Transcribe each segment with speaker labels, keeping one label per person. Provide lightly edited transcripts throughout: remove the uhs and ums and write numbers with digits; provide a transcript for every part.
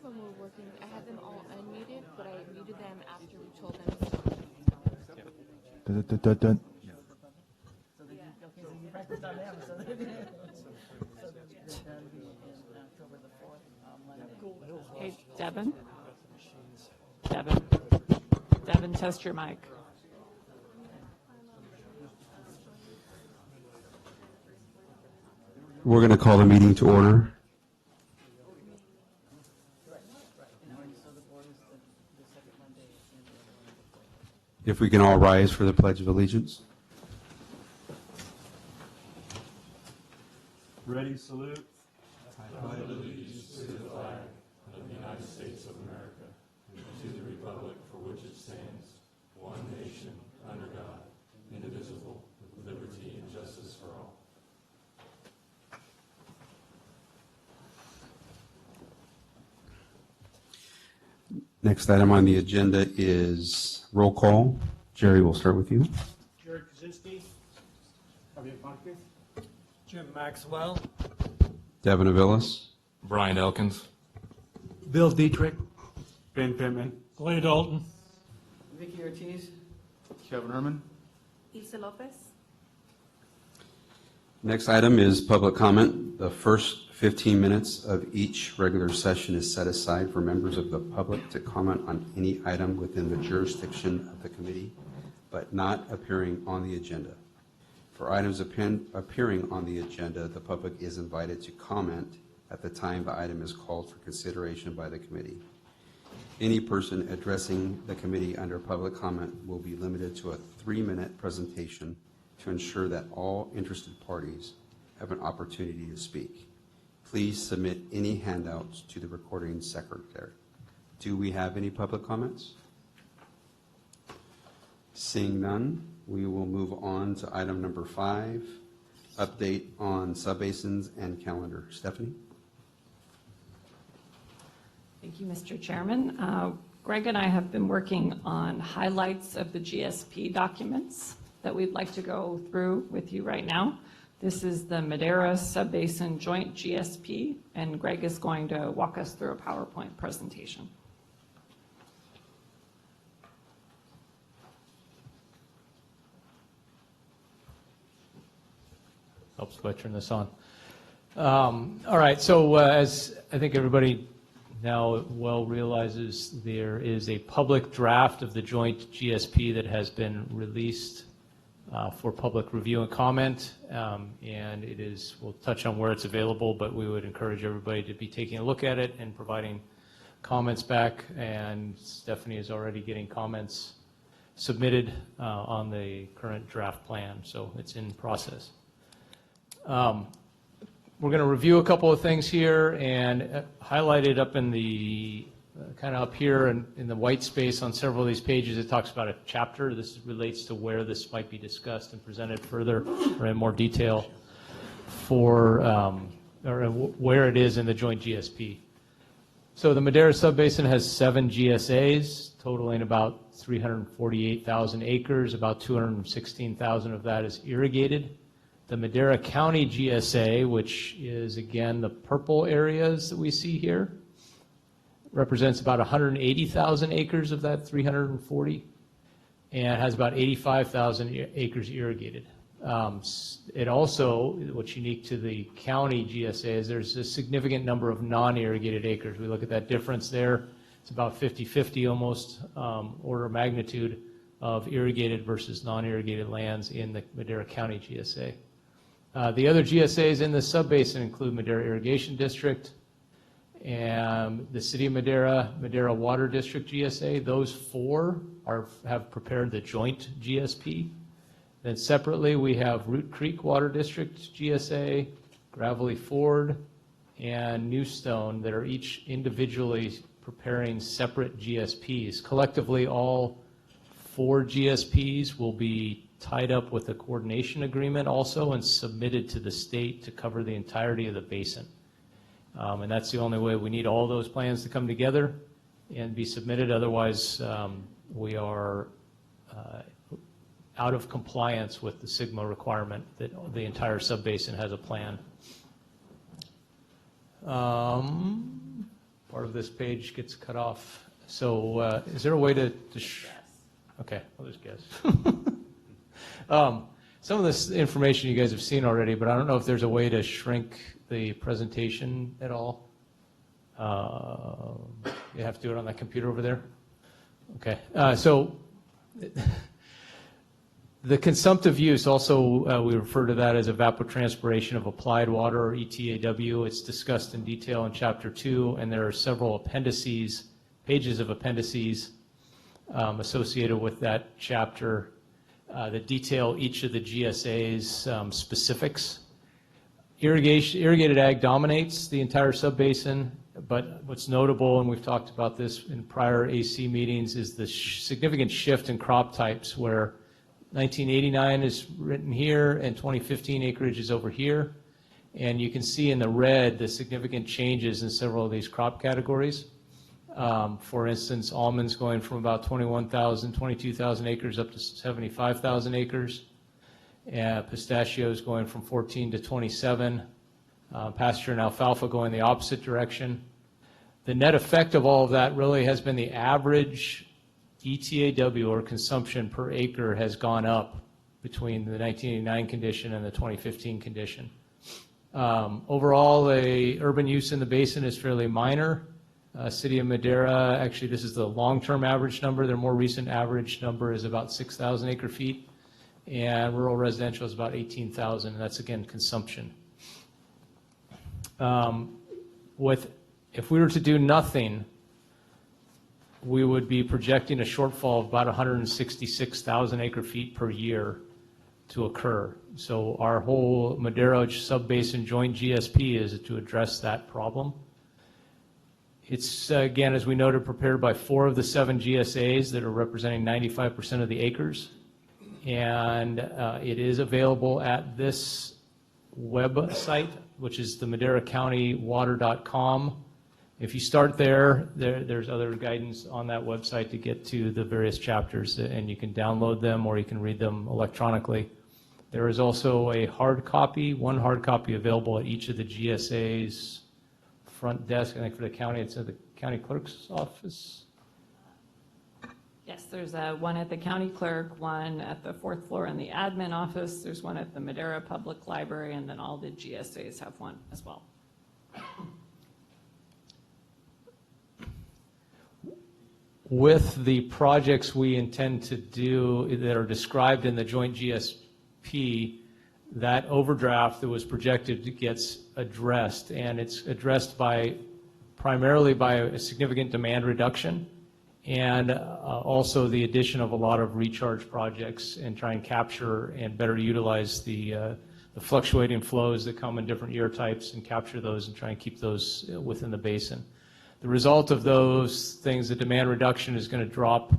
Speaker 1: when we were working, I had them all unmuted, but I muted them after we told them to stop.
Speaker 2: Dun, dun, dun, dun.
Speaker 3: So they can, okay, so you practiced on them, so they're going to be in October the 4th.
Speaker 4: Hey, Devin? Devin, test your mic.
Speaker 5: We're going to call the meeting to order. If we can all rise for the Pledge of Allegiance.
Speaker 2: Ready, salute.
Speaker 6: I pledge allegiance to the flag of the United States of America and to the republic for which it stands, one nation, under God, indivisible, with liberty and justice for all.
Speaker 5: Next item on the agenda is roll call. Jerry, we'll start with you.
Speaker 7: Jared Krasinski, Javier Marquez, Jim Maxwell,
Speaker 5: Devin Avilas.
Speaker 6: Brian Elkins.
Speaker 7: Bill Dietrich,
Speaker 2: Ben Pittman.
Speaker 7: Clay Dalton,
Speaker 3: Vicky Ortiz,
Speaker 2: Kevin Herman.
Speaker 1: Isa Lopez?
Speaker 5: Next item is public comment. The first 15 minutes of each regular session is set aside for members of the public to comment on any item within the jurisdiction of the committee, but not appearing on the agenda. For items appearing on the agenda, the public is invited to comment at the time the item is called for consideration by the committee. Any person addressing the committee under public comment will be limited to a 3-minute presentation to ensure that all interested parties have an opportunity to speak. Please submit any handouts to the recording secretary. Do we have any public comments? Seeing none, we will move on to item number 5, update on subbasins and calendar. Stephanie?
Speaker 4: Thank you, Mr. Chairman. Greg and I have been working on highlights of the GSP documents that we'd like to go through with you right now. This is the Madera Subbasin Joint GSP, and Greg is going to walk us through a PowerPoint presentation.
Speaker 7: helps if I turn this on. All right, so as I think everybody now well realizes, there is a public draft of the joint GSP that has been released for public review and comment, and it is, we'll touch on where it's available, but we would encourage everybody to be taking a look at it and providing comments back, and Stephanie is already getting comments submitted on the current draft plan, so it's in process. We're going to review a couple of things here, and highlighted up in the kind of up here in the white space on several of these pages, it talks about a chapter. This relates to where this might be discussed and presented further or in more detail for or where it is in the joint GSP. So the Madera Subbasin has 7 GSAs, totaling about 348,000 acres. About 216,000 of that is irrigated. The Madera County GSA, which is again the purple areas that we see here, represents about 180,000 acres of that 340, and has about 85,000 acres irrigated. It also, what's unique to the county GSA is there's a significant number of non-irrigated acres. We look at that difference there. It's about 50-50 almost, order of magnitude of irrigated versus non-irrigated lands in the Madera County GSA. The other GSAs in the subbasin include Madera Irrigation District and the City of Madera, Madera Water District GSA. Those 4 have prepared the joint GSP. Then separately, we have Root Creek Water District GSA, Gravelly Ford, and Newstone that are each individually preparing separate GSPs. Collectively, all 4 GSPs will be tied up with a coordination agreement also and submitted to the state to cover the entirety of the basin. And that's the only way. We need all those plans to come together and be submitted. Otherwise, we are out of compliance with the SGMA requirement that the entire subbasin has a plan. Part of this page gets cut off. So is there a way to okay, I'll just guess. Some of this information you guys have seen already, but I don't know if there's a way to shrink the presentation at all. You have to do it on that computer over there? Okay, so the consumptive use, also we refer to that as evapotranspiration of applied water, or ETAW. It's discussed in detail in Chapter 2, and there are several appendices, pages of appendices associated with that chapter that detail each of the GSA's specifics. Irrigated ag dominates the entire subbasin, but what's notable, and we've talked about this in prior AC meetings, is the significant shift in crop types, where 1989 is written here and 2015 acreage is over here. And you can see in the red the significant changes in several of these crop categories. For instance, almonds going from about 21,000, 22,000 acres up to 75,000 acres. Pistachios going from 14 to 27. Pasture and alfalfa going the opposite direction. The net effect of all of that really has been the average ETAW, or consumption per acre, has gone up between the 1989 condition and the 2015 condition. Overall, the urban use in the basin is fairly minor. City of Madera, actually this is the long-term average number. Their more recent average number is about 6,000 acre feet, and rural residential is about 18,000, and that's again consumption. If we were to do nothing, we would be projecting a shortfall of about 166,000 acre feet per year to occur. So our whole Madera Subbasin Joint GSP is to address that problem. It's, again, as we noted, prepared by 4 of the 7 GSAs that are representing 95% of the acres. And it is available at this website, which is the MaderaCountyWater.com. If you start there's other guidance on that website to get to the various chapters, and you can download them or you can read them electronically. There is also a hard copy, one hard copy available at each of the GSA's front desk. I think for the county, it's at the county clerk's office.
Speaker 4: Yes, there's one at the county clerk, one at the 4th floor in the admin office. There's one at the Madera Public Library, and then all the GSAs have one as well.
Speaker 7: With the projects we intend to do that are described in the joint GSP, that overdraft that was projected gets addressed, and it's addressed primarily by a significant demand reduction, and also the addition of a lot of recharge projects, and try and capture and better utilize the fluctuating flows that come in different year types, and capture those and try and keep those within the basin. The result of those things, the demand reduction, is going to drop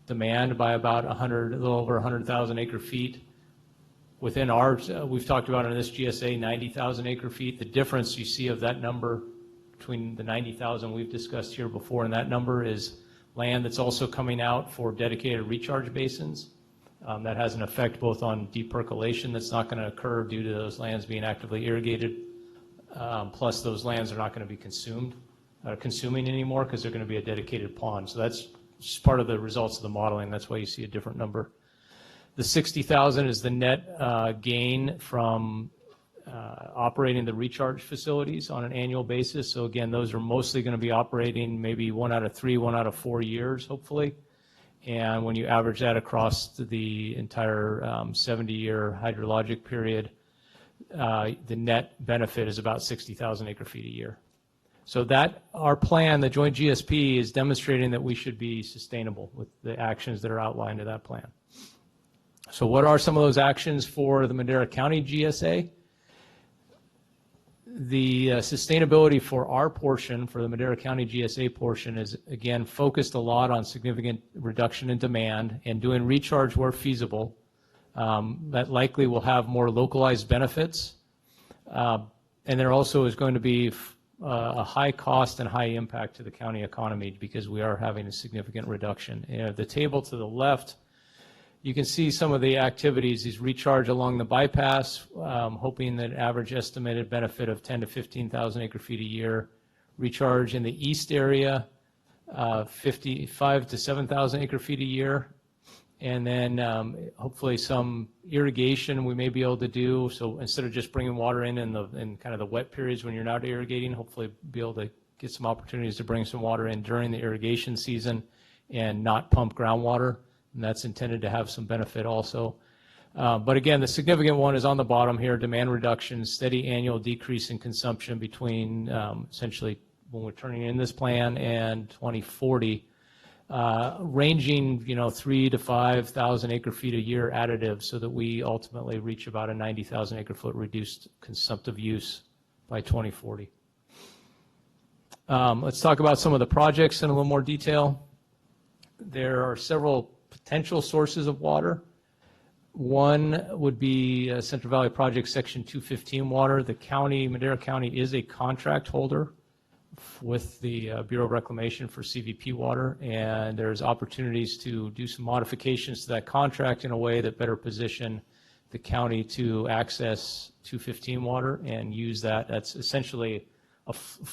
Speaker 7: demand by about a little over 100,000 acre feet. Within ours, we've talked about in this GSA 90,000 acre feet. The difference you see of that number between the 90,000 we've discussed here before and that number is land that's also coming out for dedicated recharge basins. That has an effect both on deep percolation that's not going to occur due to those lands being actively irrigated, plus those lands are not going to be consuming anymore because they're going to be a dedicated pond. So that's just part of the results of the modeling. That's why you see a different number. The 60,000 is the net gain from operating the recharge facilities on an annual basis. So again, those are mostly going to be operating maybe 1 out of 3, 1 out of 4 years, hopefully. And when you average that across the entire 70-year hydrologic period, the net benefit is about 60,000 acre feet a year. So that our plan, the joint GSP, is demonstrating that we should be sustainable with the actions that are outlined in that plan. So what are some of those actions for the Madera County GSA? The sustainability for our portion, for the Madera County GSA portion, is again focused a lot on significant reduction in demand and doing recharge where feasible. That likely will have more localized benefits. And there also is going to be a high cost and high impact to the county economy because we are having a significant reduction. The table to the left, you can see some of the activities. These recharge along the bypass, hoping that average estimated benefit of 10 to 15,000 acre feet a year. recharge in the east area, 55 to 7,000 acre feet a year. And then hopefully some irrigation we may be able to do. So instead of just bringing water in kind of the wet periods when you're not irrigating, hopefully be able to get some opportunities to bring some water in during the irrigation season and not pump groundwater. And that's intended to have some benefit also. But again, the significant one is on the bottom here, demand reduction, steady annual decrease in consumption between essentially when we're turning in this plan and 2040. Ranging, 3 to 5,000 acre feet a year additive so that we ultimately reach about a 90,000 acre foot reduced consumptive use by 2040. Let's talk about some of the projects in a little more detail. There are several potential sources of water. One would be Central Valley Project Section 215 water. The county, Madera County, is a contract holder with the Bureau of Reclamation for CVP water, and there's opportunities to do some modifications to that contract in a way that better position the county to access 215 water and use that. That's essentially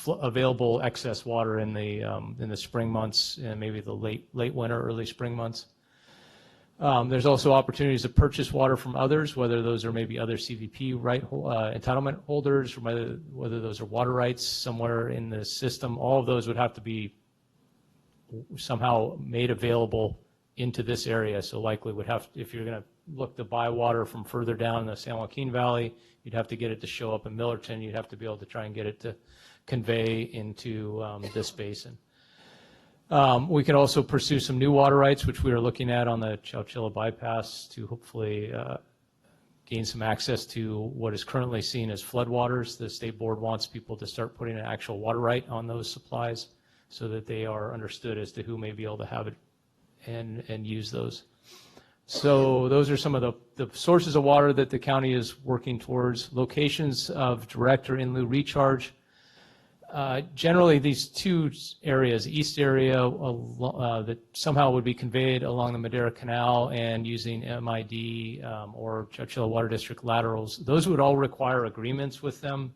Speaker 7: available excess water in the spring months and maybe the late winter, early spring months. There's also opportunities to purchase water from others, whether those are maybe other CVP entitlement holders, or whether those are water rights somewhere in the system. All of those would have to be somehow made available into this area. So likely would have, if you're going to look to buy water from further down in the San Joaquin Valley, you'd have to get it to show up in Millerton. You'd have to be able to try and get it to convey into this basin. We can also pursue some new water rights, which we are looking at on the Chowchilla bypass to hopefully gain some access to what is currently seen as floodwaters. The state board wants people to start putting an actual water right on those supplies so that they are understood as to who may be able to have it and use those. So those are some of the sources of water that the county is working towards. Locations of direct or in lieu recharge. Generally, these two areas, east area that somehow would be conveyed along the Madera Canal and using MID or Chowchilla Water District laterals, those would all require agreements with them.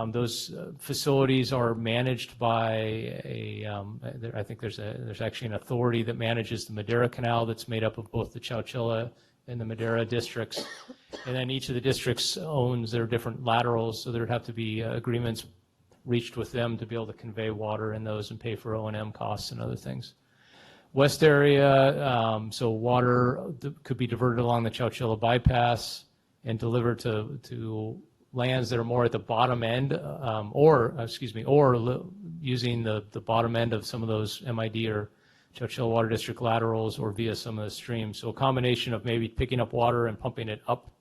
Speaker 7: Those facilities are managed by I think there's actually an authority that manages the Madera Canal that's made up of both the Chowchilla and the Madera districts. And then each of the districts owns their different laterals, so there would have to be agreements reached with them to be able to convey water in those and pay for O&M costs and other things. West area, so water could be diverted along the Chowchilla bypass and delivered to lands that are more at the bottom end, or using the bottom end of some of those MID or Chowchilla Water District laterals or via some of the streams. So a combination of maybe picking up water and pumping it up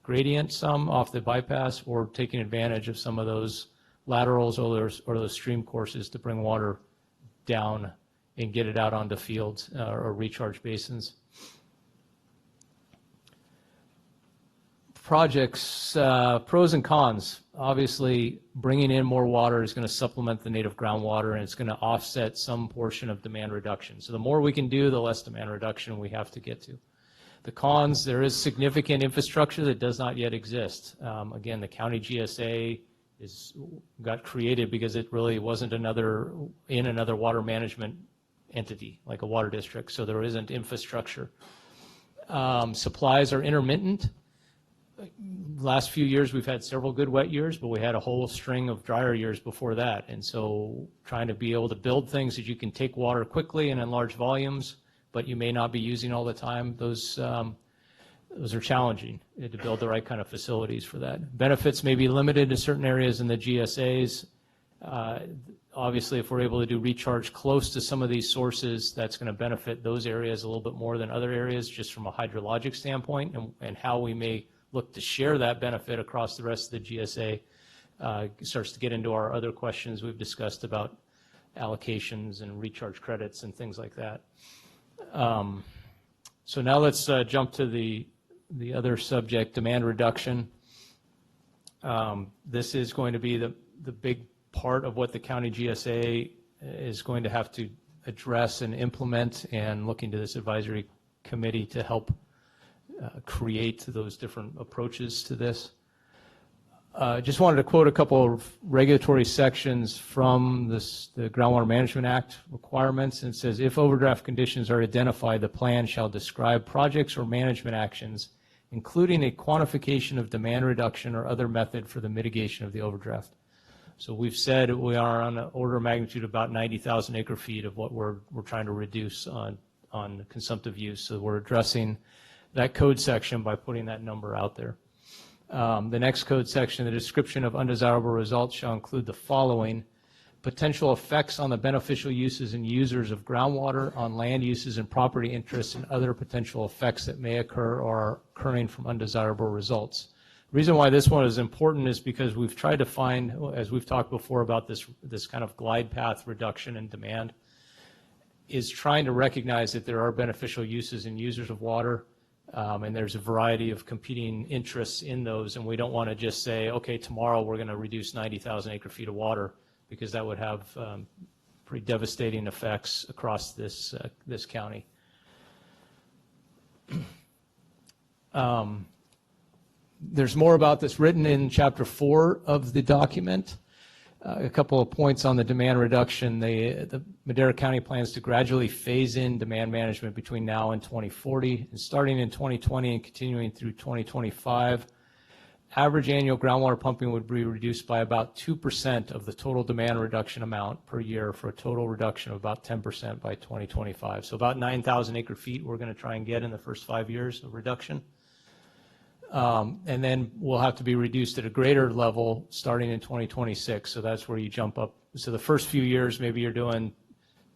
Speaker 7: gradient some off the bypass, or taking advantage of some of those laterals or those stream courses to bring water down and get it out onto fields or recharge basins. Projects, pros and cons. Obviously, bringing in more water is going to supplement the native groundwater, and it's going to offset some portion of demand reduction. So the more we can do, the less demand reduction we have to get to. The cons, there is significant infrastructure that does not yet exist. Again, the county GSA got created because it really wasn't another water management entity like a water district, so there isn't infrastructure. Supplies are intermittent. Last few years we've had several good wet years, but we had a whole string of drier years before that, and so trying to be able to build things that you can take water quickly and in large volumes, but you may not be using all the time, those are challenging to build the right kind of facilities for that. Benefits may be limited to certain areas in the GSAs. Obviously, if we're able to do recharge close to some of these sources, that's going to benefit those areas a little bit more than other areas, just from a hydrologic standpoint, and how we may look to share that benefit across the rest of the GSA starts to get into our other questions we've discussed about allocations and recharge credits and things like that. So now let's jump to the other subject, demand reduction. This is going to be the big part of what the county GSA is going to have to address and implement, and looking to this advisory committee to help create those different approaches to this. Just wanted to quote a couple of regulatory sections from the Groundwater Management Act requirements. And it says, if overdraft conditions are identified, the plan shall describe projects or management actions, including a quantification of demand reduction or other method for the mitigation of the overdraft. So we've said we are on an order of magnitude about 90,000 acre feet of what we're trying to reduce on consumptive use. So we're addressing that code section by putting that number out there. The next code section, the description of undesirable results shall include the following: potential effects on the beneficial uses and users of groundwater, on land uses and property interests, and other potential effects that may occur or are occurring from undesirable results. The reason why this one is important is because we've tried to find, as we've talked before about this kind of glide path reduction in demand, is trying to recognize that there are beneficial uses and users of water. And there's a variety of competing interests in those, and we don't want to just say, okay, tomorrow we're going to reduce 90,000 acre feet of water, because that would have pretty devastating effects across this county. There's more about this written in Chapter 4 of the document. A couple of points on the demand reduction. The Madera County plans to gradually phase in demand management between now and 2040, and starting in 2020 and continuing through 2025. Average annual groundwater pumping would be reduced by about 2% of the total demand reduction amount per year, for a total reduction of about 10% by 2025. So about 9,000 acre feet we're going to try and get in the first 5 years of reduction. And then we'll have to be reduced at a greater level starting in 2026. So that's where you jump up. So the first few years, maybe you're doing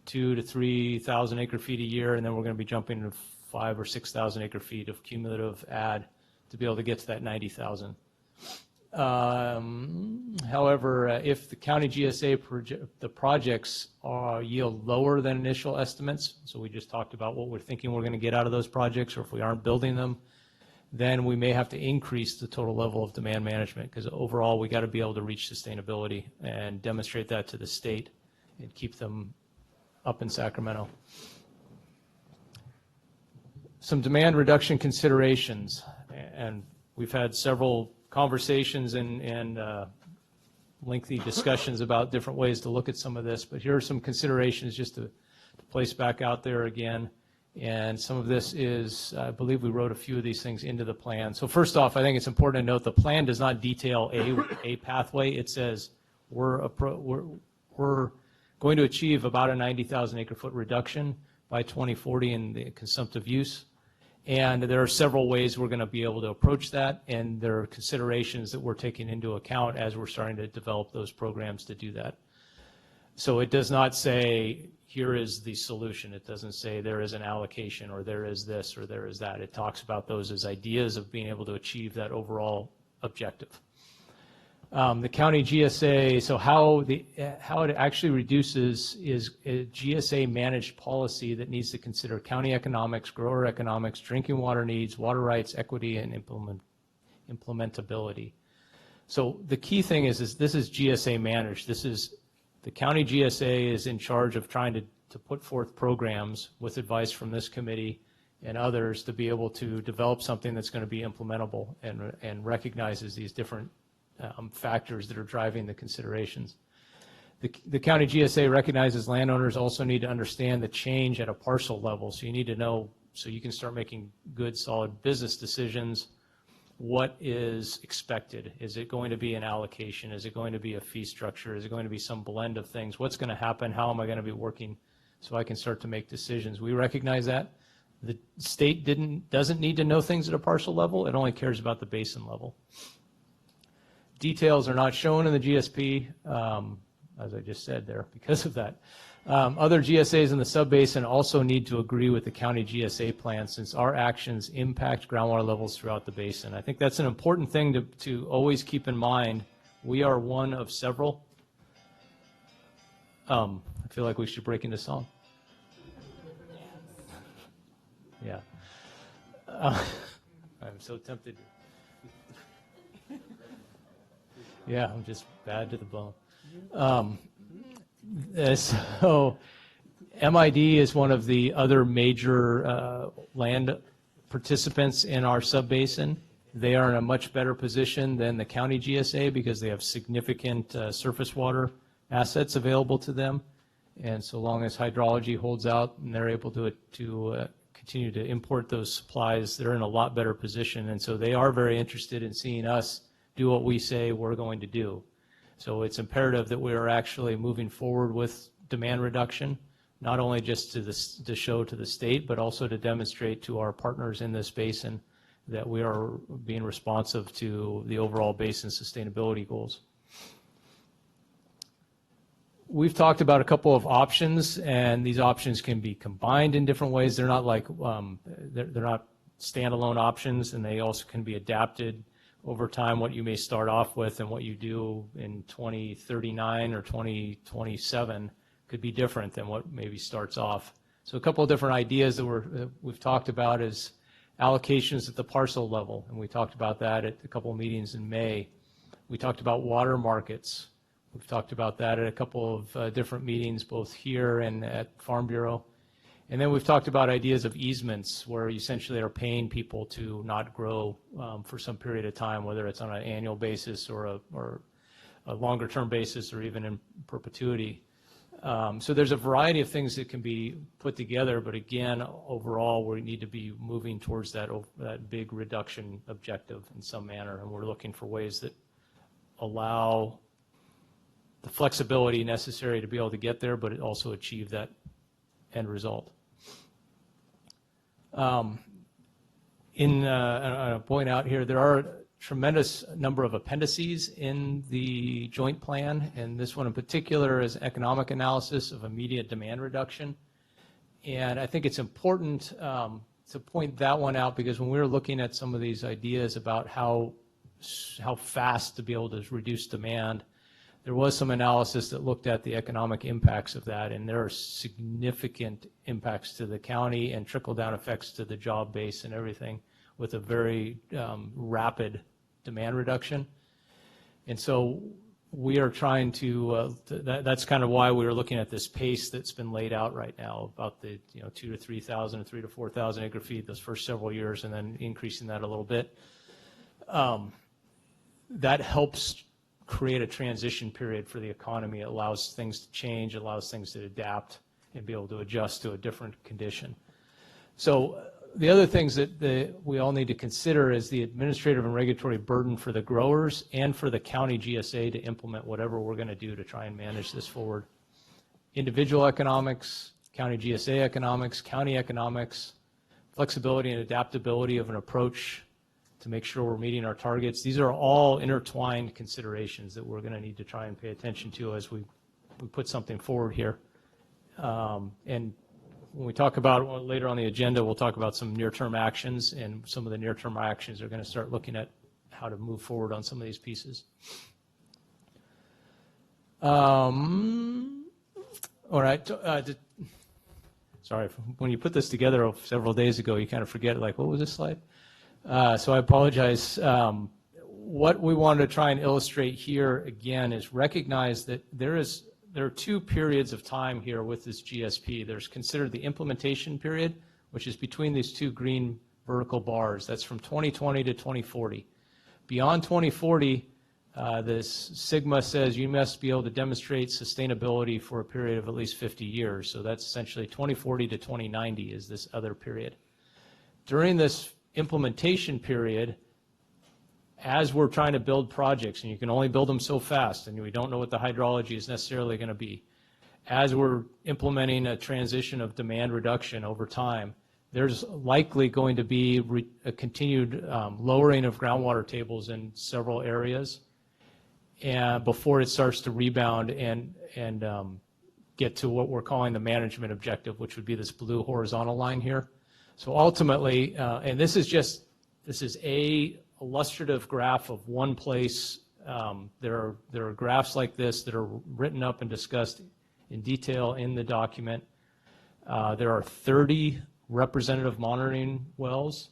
Speaker 7: 2,000 to 3,000 acre feet a year, and then we're going to be jumping to 5,000 or 6,000 acre feet of cumulative add to be able to get to that 90,000. However, if the county GSA the projects yield lower than initial estimates, so we just talked about what we're thinking we're going to get out of those projects, or if we aren't building them, then we may have to increase the total level of demand management, because overall we got to be able to reach sustainability and demonstrate that to the state and keep them up in Sacramento. Some demand reduction considerations, and we've had several conversations and lengthy discussions about different ways to look at some of this, but here are some considerations just to place back out there again. And some of this is, I believe we wrote a few of these things into the plan. So first off, I think it's important to note the plan does not detail a pathway. It says we're going to achieve about a 90,000 acre foot reduction by 2040 in the consumptive use. And there are several ways we're going to be able to approach that, and there are considerations that we're taking into account as we're starting to develop those programs to do that. So it does not say, here is the solution. It doesn't say there is an allocation, or there is this, or there is that. It talks about those as ideas of being able to achieve that overall objective. The county GSA, so how it actually reduces is a GSA managed policy that needs to consider county economics, grower economics, drinking water needs, water rights, equity, and implementability. So the key thing is this is GSA managed. This is the county GSA is in charge of trying to put forth programs with advice from this committee and others to be able to develop something that's going to be implementable and recognizes these different factors that are driving the considerations. The county GSA recognizes landowners also need to understand the change at a parcel level. So you need to know, so you can start making good, solid business decisions. What is expected? Is it going to be an allocation? Is it going to be a fee structure? Is it going to be some blend of things? What's going to happen? How am I going to be working so I can start to make decisions? We recognize that. The state doesn't need to know things at a parcel level. It only cares about the basin level. Details are not shown in the GSP, as I just said there, because of that. Other GSAs in the subbasin also need to agree with the county GSA plan, since our actions impact groundwater levels throughout the basin. I think that's an important thing to always keep in mind. We are one of several. I feel like we should break into song. Yeah. I'm so tempted. Yeah, I'm just bad to the bone. So MID is one of the other major land participants in our subbasin, They are in a much better position than the county GSA because they have significant surface water assets available to them. And so long as hydrology holds out and they're able to continue to import those supplies, they're in a lot better position. And so they are very interested in seeing us do what we say we're going to do. So it's imperative that we are actually moving forward with demand reduction, not only just to show to the state, but also to demonstrate to our partners in this basin that we are being responsive to the overall basin sustainability goals. We've talked about a couple of options, and these options can be combined in different ways. They're not like they're not standalone options, and they also can be adapted over time. What you may start off with and what you do in 2039 or 2027 could be different than what maybe starts off. So a couple of different ideas that we've talked about is allocations at the parcel level, and we talked about that at a couple of meetings in May. We talked about water markets. We've talked about that at a couple of different meetings, both here and at Farm Bureau. And then we've talked about ideas of easements, where you essentially are paying people to not grow for some period of time, whether it's on an annual basis or a longer-term basis or even in perpetuity. So there's a variety of things that can be put together, but again, overall, we need to be moving towards that big reduction objective in some manner, and we're looking for ways that allow the flexibility necessary to be able to get there, but also achieve that end result. I'll point out here, there are a tremendous number of appendices in the joint plan, and this one in particular is economic analysis of immediate demand reduction. And I think it's important to point that one out, because when we were looking at some of these ideas about how fast to be able to reduce demand, there was some analysis that looked at the economic impacts of that, and there are significant impacts to the county and trickle-down effects to the job base and everything with a very rapid demand reduction. And so we are trying to, that's kind of why we were looking at this pace that's been laid out right now, about the 2,000 to 3,000, 3,000 to 4,000 acre feet those first several years, and then increasing that a little bit. That helps create a transition period for the economy. It allows things to change, allows things to adapt and be able to adjust to a different condition. So the other things that we all need to consider is the administrative and regulatory burden for the growers and for the county GSA to implement whatever we're going to do to try and manage this forward. Individual economics, county GSA economics, county economics, flexibility and adaptability of an approach to make sure we're meeting our targets. These are all intertwined considerations that we're going to need to try and pay attention to as we put something forward here. And when we talk about later on the agenda, we'll talk about some near-term actions, and some of the near-term actions are going to start looking at how to move forward on some of these pieces. All right. Sorry, when you put this together several days ago, you kind of forget, like, what was this slide? So I apologize. What we wanted to try and illustrate here again is recognize that there are two periods of time here with this GSP. There's considered the implementation period, which is between these two green vertical bars. That's from 2020 to 2040. Beyond 2040, this Sigma says you must be able to demonstrate sustainability for a period of at least 50 years. So that's essentially 2040 to 2090 is this other period. During this implementation period, as we're trying to build projects, and you can only build them so fast, and we don't know what the hydrology is necessarily going to be, as we're implementing a transition of demand reduction over time, there's likely going to be a continued lowering of groundwater tables in several areas, and before it starts to rebound and get to what we're calling the management objective, which would be this blue horizontal line here. So ultimately, and this is a illustrative graph of one place. There are graphs like this that are written up and discussed in detail in the document. There are 30 representative monitoring wells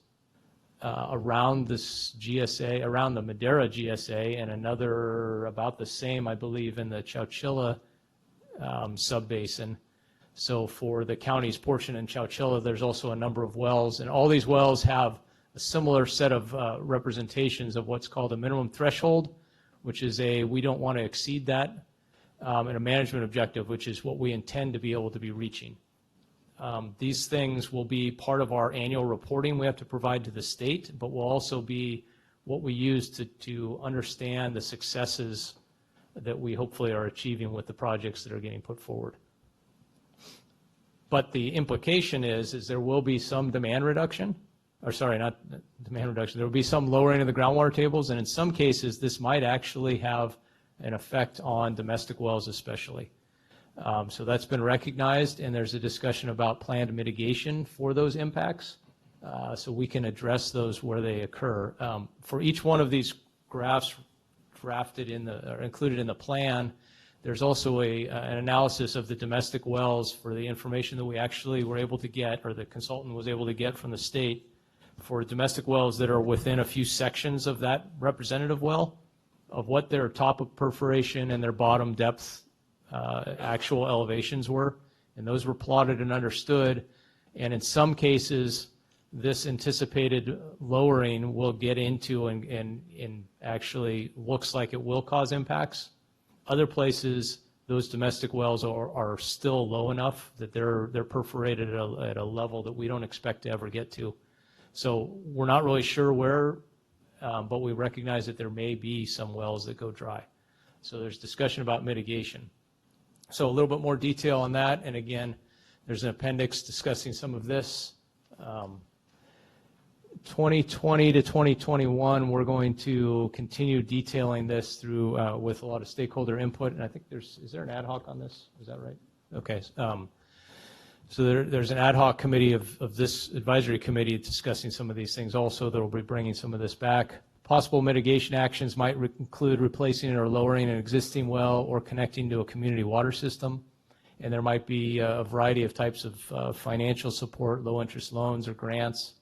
Speaker 7: around this GSA, around the Madera GSA, and another about the same, I believe, in the Chowchilla subbasin. So for the county's portion in Chowchilla, there's also a number of wells, and all these wells have a similar set of representations of what's called a minimum threshold, which is we don't want to exceed that, and a management objective, which is what we intend to be able to be reaching. These things will be part of our annual reporting we have to provide to the state, but will also be what we use to understand the successes that we hopefully are achieving with the projects that are getting put forward. But the implication is there will be some demand reduction, or sorry, not demand reduction, there will be some lowering of the groundwater tables, and in some cases, this might actually have an effect on domestic wells especially. So that's been recognized, and there's a discussion about planned mitigation for those impacts, so we can address those where they occur. For each one of these graphs drafted or included in the plan, there's also an analysis of the domestic wells for the information that we actually were able to get, or the consultant was able to get from the state, for domestic wells that are within a few sections of that representative well, of what their top of perforation and their bottom depth actual elevations were, and those were plotted and understood. And in some cases, this anticipated lowering will get into and actually looks like it will cause impacts. Other places, those domestic wells are still low enough that they're perforated at a level that we don't expect to ever get to. So we're not really sure where, but we recognize that there may be some wells that go dry. So there's discussion about mitigation. So a little bit more detail on that, and again, there's an appendix discussing some of this. 2020 to 2021, we're going to continue detailing this through with a lot of stakeholder input, and I think is there an ad hoc on this? Is that right? Okay. So there's an ad hoc committee of this advisory committee discussing some of these things also that will be bringing some of this back. Possible mitigation actions might include replacing or lowering an existing well or connecting to a community water system. And there might be a variety of types of financial support, low interest loans or grants.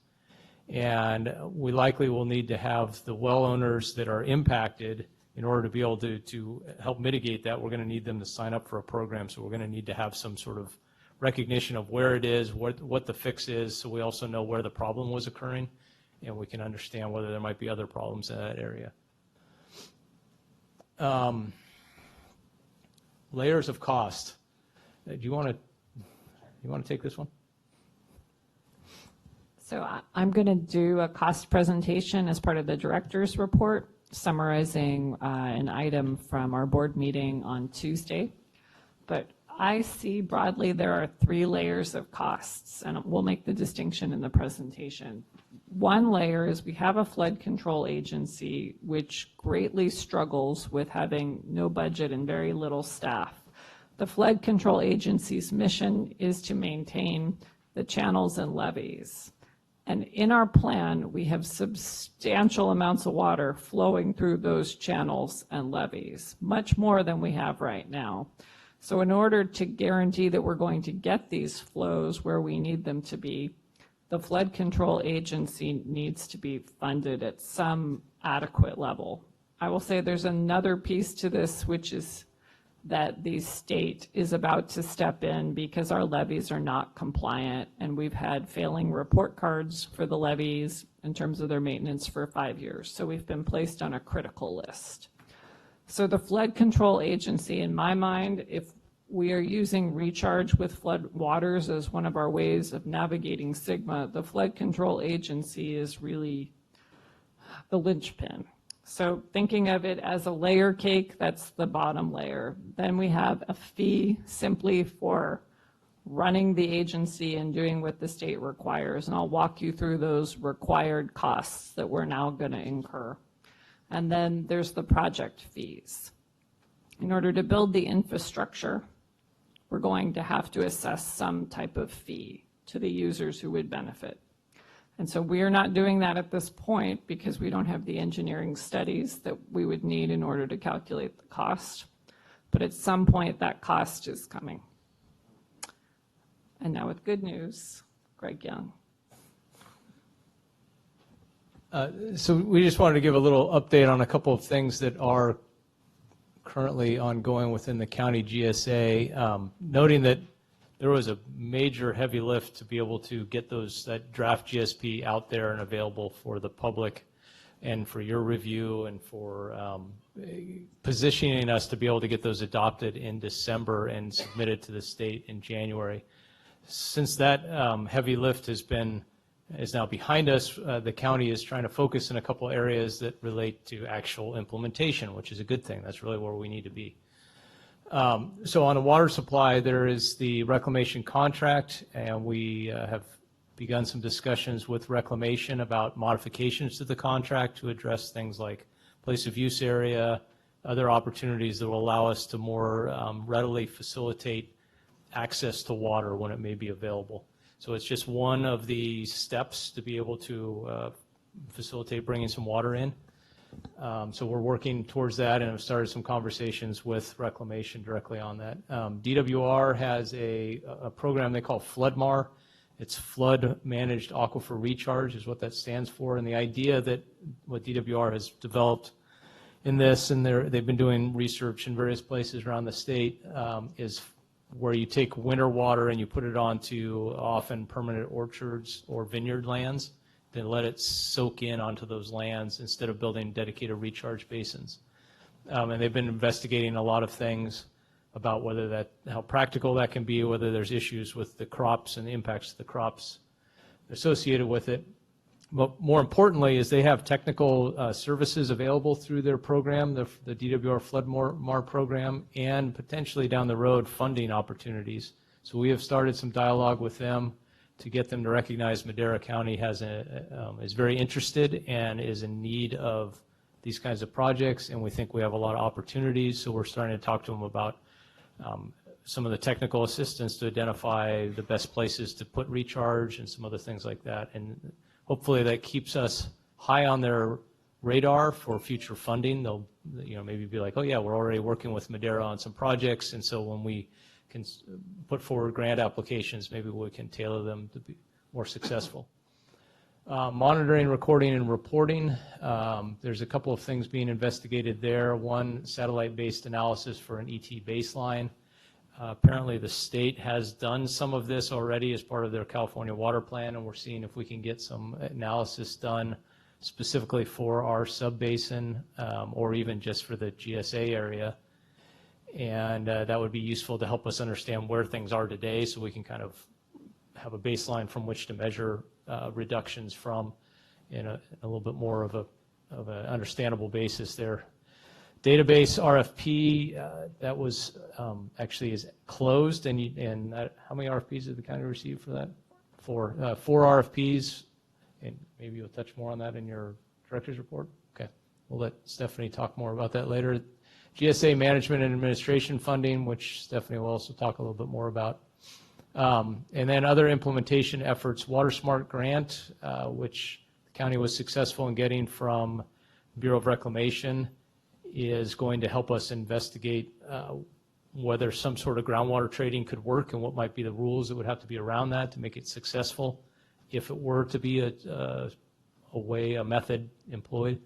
Speaker 7: And we likely will need to have the well owners that are impacted in order to be able to help mitigate that. We're going to need them to sign up for a program. So we're going to need to have some sort of recognition of where it is, what the fix is, so we also know where the problem was occurring, and we can understand whether there might be other problems in that area. Layers of cost. Do you want to take this one?
Speaker 4: So I'm going to do a cost presentation as part of the director's report, summarizing an item from our board meeting on Tuesday. But I see broadly there are 3 layers of costs, and we'll make the distinction in the presentation. One layer is we have a flood control agency which greatly struggles with having no budget and very little staff. The flood control agency's mission is to maintain the channels and levees. And in our plan, we have substantial amounts of water flowing through those channels and levees, much more than we have right now. So in order to guarantee that we're going to get these flows where we need them to be, the flood control agency needs to be funded at some adequate level. I will say there's another piece to this, which is that the state is about to step in because our levees are not compliant, and we've had failing report cards for the levees in terms of their maintenance for 5 years. So we've been placed on a critical list. So the flood control agency, in my mind, if we are using recharge with flood waters as one of our ways of navigating SGMA, the flood control agency is really the linchpin. So thinking of it as a layer cake, that's the bottom layer. Then we have a fee simply for running the agency and doing what the state requires. And I'll walk you through those required costs that we're now going to incur. And then there's the project fees. In order to build the infrastructure, we're going to have to assess some type of fee to the users who would benefit. And so we are not doing that at this point because we don't have the engineering studies that we would need in order to calculate the cost. But at some point, that cost is coming. And now with good news, Greg Young.
Speaker 7: So we just wanted to give a little update on a couple of things that are currently ongoing within the county GSA, noting that there was a major heavy lift to be able to get that draft GSP out there and available for the public and for your review and for positioning us to be able to get those adopted in December and submitted to the state in January. Since that heavy lift is now behind us, the county is trying to focus in a couple areas that relate to actual implementation, which is a good thing. That's really where we need to be. So on the water supply, there is the reclamation contract, and we have begun some discussions with reclamation about modifications to the contract to address things like place of use area, other opportunities that will allow us to more readily facilitate access to water when it may be available. So it's just one of the steps to be able to facilitate bringing some water in. So we're working towards that and have started some conversations with reclamation directly on that. DWR has a program they call FloodMAR. It's Flood Managed Aquifer Recharge is what that stands for. And the idea that what DWR has developed in this, and they've been doing research in various places around the state, is where you take winter water and you put it onto often permanent orchards or vineyard lands, then let it soak in onto those lands instead of building dedicated recharge basins. And they've been investigating a lot of things about how practical that can be, whether there's issues with the crops and the impacts to the crops associated with it. But more importantly is they have technical services available through their program, the DWR FloodMAR program, and potentially down the road funding opportunities. So we have started some dialogue with them to get them to recognize Madera County is very interested and is in need of these kinds of projects, and we think we have a lot of opportunities. So we're starting to talk to them about some of the technical assistance to identify the best places to put recharge and some other things like that. And hopefully that keeps us high on their radar for future funding. They'll maybe be like, oh yeah, we're already working with Madera on some projects, and so when we can put forward grant applications, maybe we can tailor them to be more successful. Monitoring, recording, and reporting. There's a couple of things being investigated there. One, satellite-based analysis for an ET baseline. Apparently the state has done some of this already as part of their California water plan, and we're seeing if we can get some analysis done specifically for our sub-basin or even just for the GSA area. And that would be useful to help us understand where things are today so we can kind of have a baseline from which to measure reductions from in a little bit more of an understandable basis there. Database RFP, that was actually is closed, and how many RFPs did the county receive for that? Four RFPs, and maybe you'll touch more on that in your director's report? Okay, we'll let Stephanie talk more about that later. GSA management and administration funding, which Stephanie will also talk a little bit more about. And then other implementation efforts, Water Smart Grant, which the county was successful in getting from Bureau of Reclamation, is going to help us investigate whether some sort of groundwater trading could work and what might be the rules that would have to be around that to make it successful if it were to be a method employed.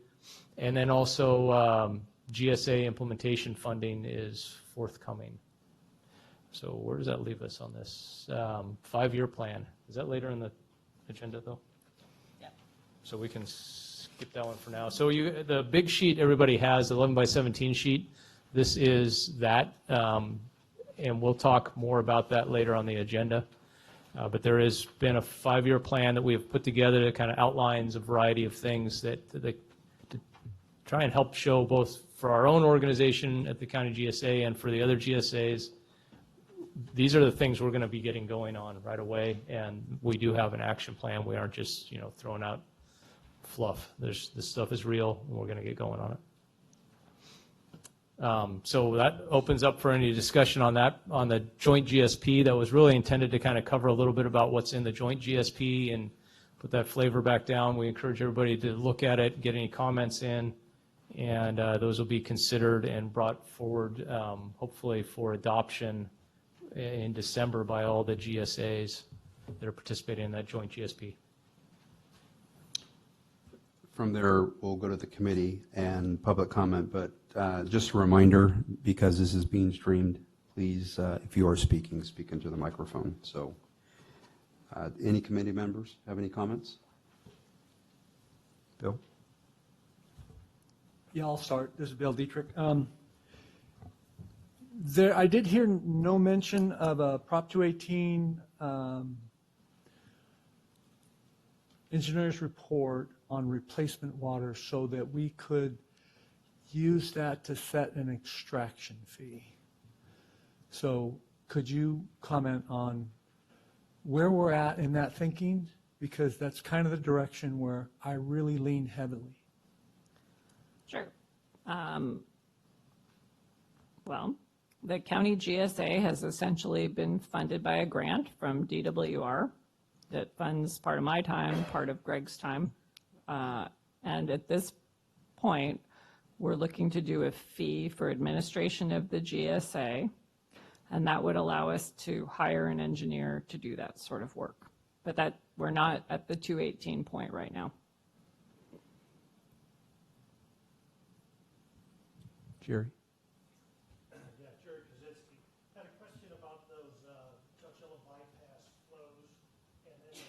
Speaker 7: And then also GSA implementation funding is forthcoming. So where does that leave us on this 5-year plan? Is that later in the agenda though?
Speaker 3: Yeah.
Speaker 7: So we can skip that one for now. So the big sheet everybody has, the 11 by 17 sheet, this is that, and we'll talk more about that later on the agenda. But there has been a 5-year plan that we have put together that kind of outlines a variety of things that to try and help show both for our own organization at the county GSA and for the other GSAs, these are the things we're going to be getting going on right away, and we do have an action plan. We aren't just throwing out fluff. This stuff is real, and we're going to get going on it. So that opens up for any discussion on that, on the joint GSP. That was really intended to kind of cover a little bit about what's in the joint GSP and put that flavor back down. We encourage everybody to look at it, get any comments in, and those will be considered and brought forward, hopefully for adoption in December by all the GSAs that are participating in that joint GSP.
Speaker 5: From there, we'll go to the committee and public comment, but just a reminder, because this is being streamed please, if you are speaking, speak into the microphone. So, any committee members have any comments? Bill?
Speaker 8: Yeah, I'll start. This is Bill Dietrich. I did hear no mention of a Prop 218 engineer's report on replacement water so that we could use that to set an extraction fee. So could you comment on where we're at in that thinking? Because that's kind of the direction where I really lean heavily.
Speaker 4: Sure. Well, the county GSA has essentially been funded by a grant from DWR that funds part of my time, part of Greg's time. And at this point, we're looking to do a fee for administration of the GSA, and that would allow us to hire an engineer to do that sort of work. But that we're not at the 218 point right now.
Speaker 8: Jerry?
Speaker 9: Yeah, Jerry Kaczynski. Had a question about those Chowchilla bypass flows and then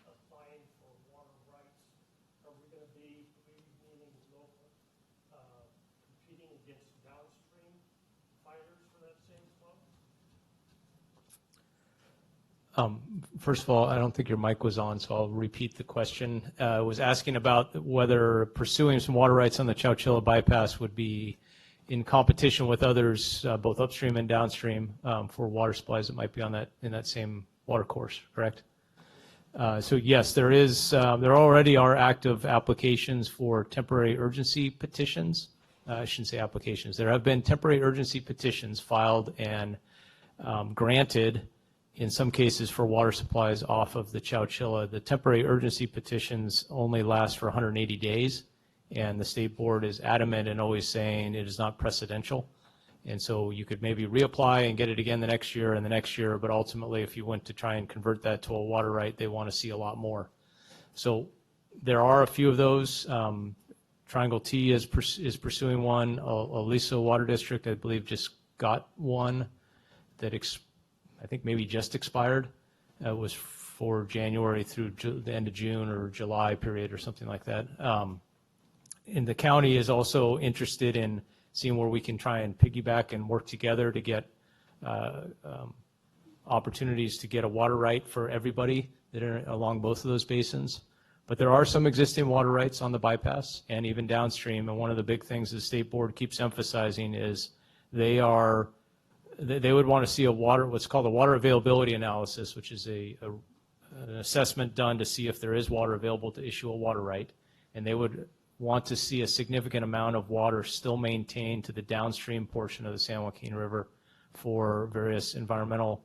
Speaker 9: applying for water rights. Are we going to be, meaning local, competing against downstream fighters for that same flow?
Speaker 7: First of all, I don't think your mic was on, so I'll repeat the question. I was asking about whether pursuing some water rights on the Chowchilla bypass would be in competition with others, both upstream and downstream, for water supplies that might be on that in that same water course, correct? So yes, there already are active applications for temporary urgency petitions. I shouldn't say applications. There have been temporary urgency petitions filed and granted in some cases for water supplies off of the Chowchilla. The temporary urgency petitions only last for 180 days, and the state board is adamant and always saying it is not precedential. And so you could maybe reapply and get it again the next year and the next year, but ultimately if you went to try and convert that to a water right, they want to see a lot more. So there are a few of those. Triangle T is pursuing one. Aliso Water District, I believe, just got one that I think maybe just expired. It was for January through the end of June or July period or something like that. And the county is also interested in seeing where we can try and piggyback and work together to get opportunities to get a water right for everybody that are along both of those basins. But there are some existing water rights on the bypass and even downstream. And one of the big things the state board keeps emphasizing is they would want to see what's called a water availability analysis, which is an assessment done to see if there is water available to issue a water right. And they would want to see a significant amount of water still maintained to the downstream portion of the San Joaquin River for various environmental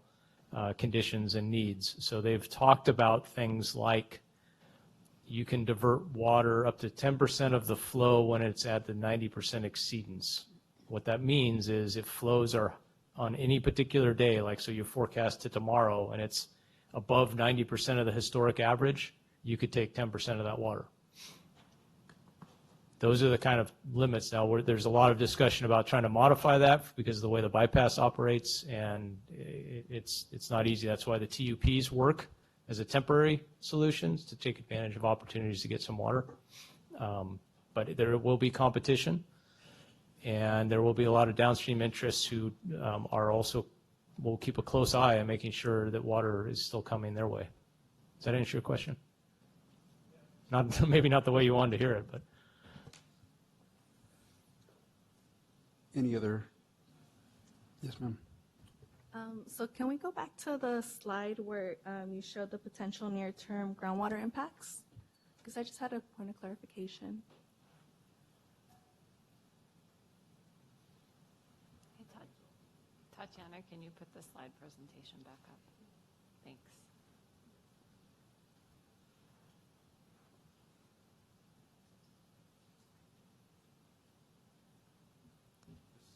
Speaker 7: conditions and needs. So they've talked about things like you can divert water up to 10% of the flow when it's at the 90% exceedance. What that means is if flows are on any particular day, like so you forecast to tomorrow and it's above 90% of the historic average, you could take 10% of that water. Those are the kind of limits now where there's a lot of discussion about trying to modify that because of the way the bypass operates, and it's not easy. That's why the TUPs work as a temporary solution to take advantage of opportunities to get some water. But there will be competition, and there will be a lot of downstream interests who will keep a close eye on making sure that water is still coming their way. Does that answer your question? Maybe not the way you wanted to hear it, but.
Speaker 5: Any other? Yes, ma'am.
Speaker 1: So can we go back to the slide where you showed the potential near-term groundwater impacts? Because I just had a point of clarification.
Speaker 4: Hey, Tatiana, can you put the slide presentation back up? Thanks.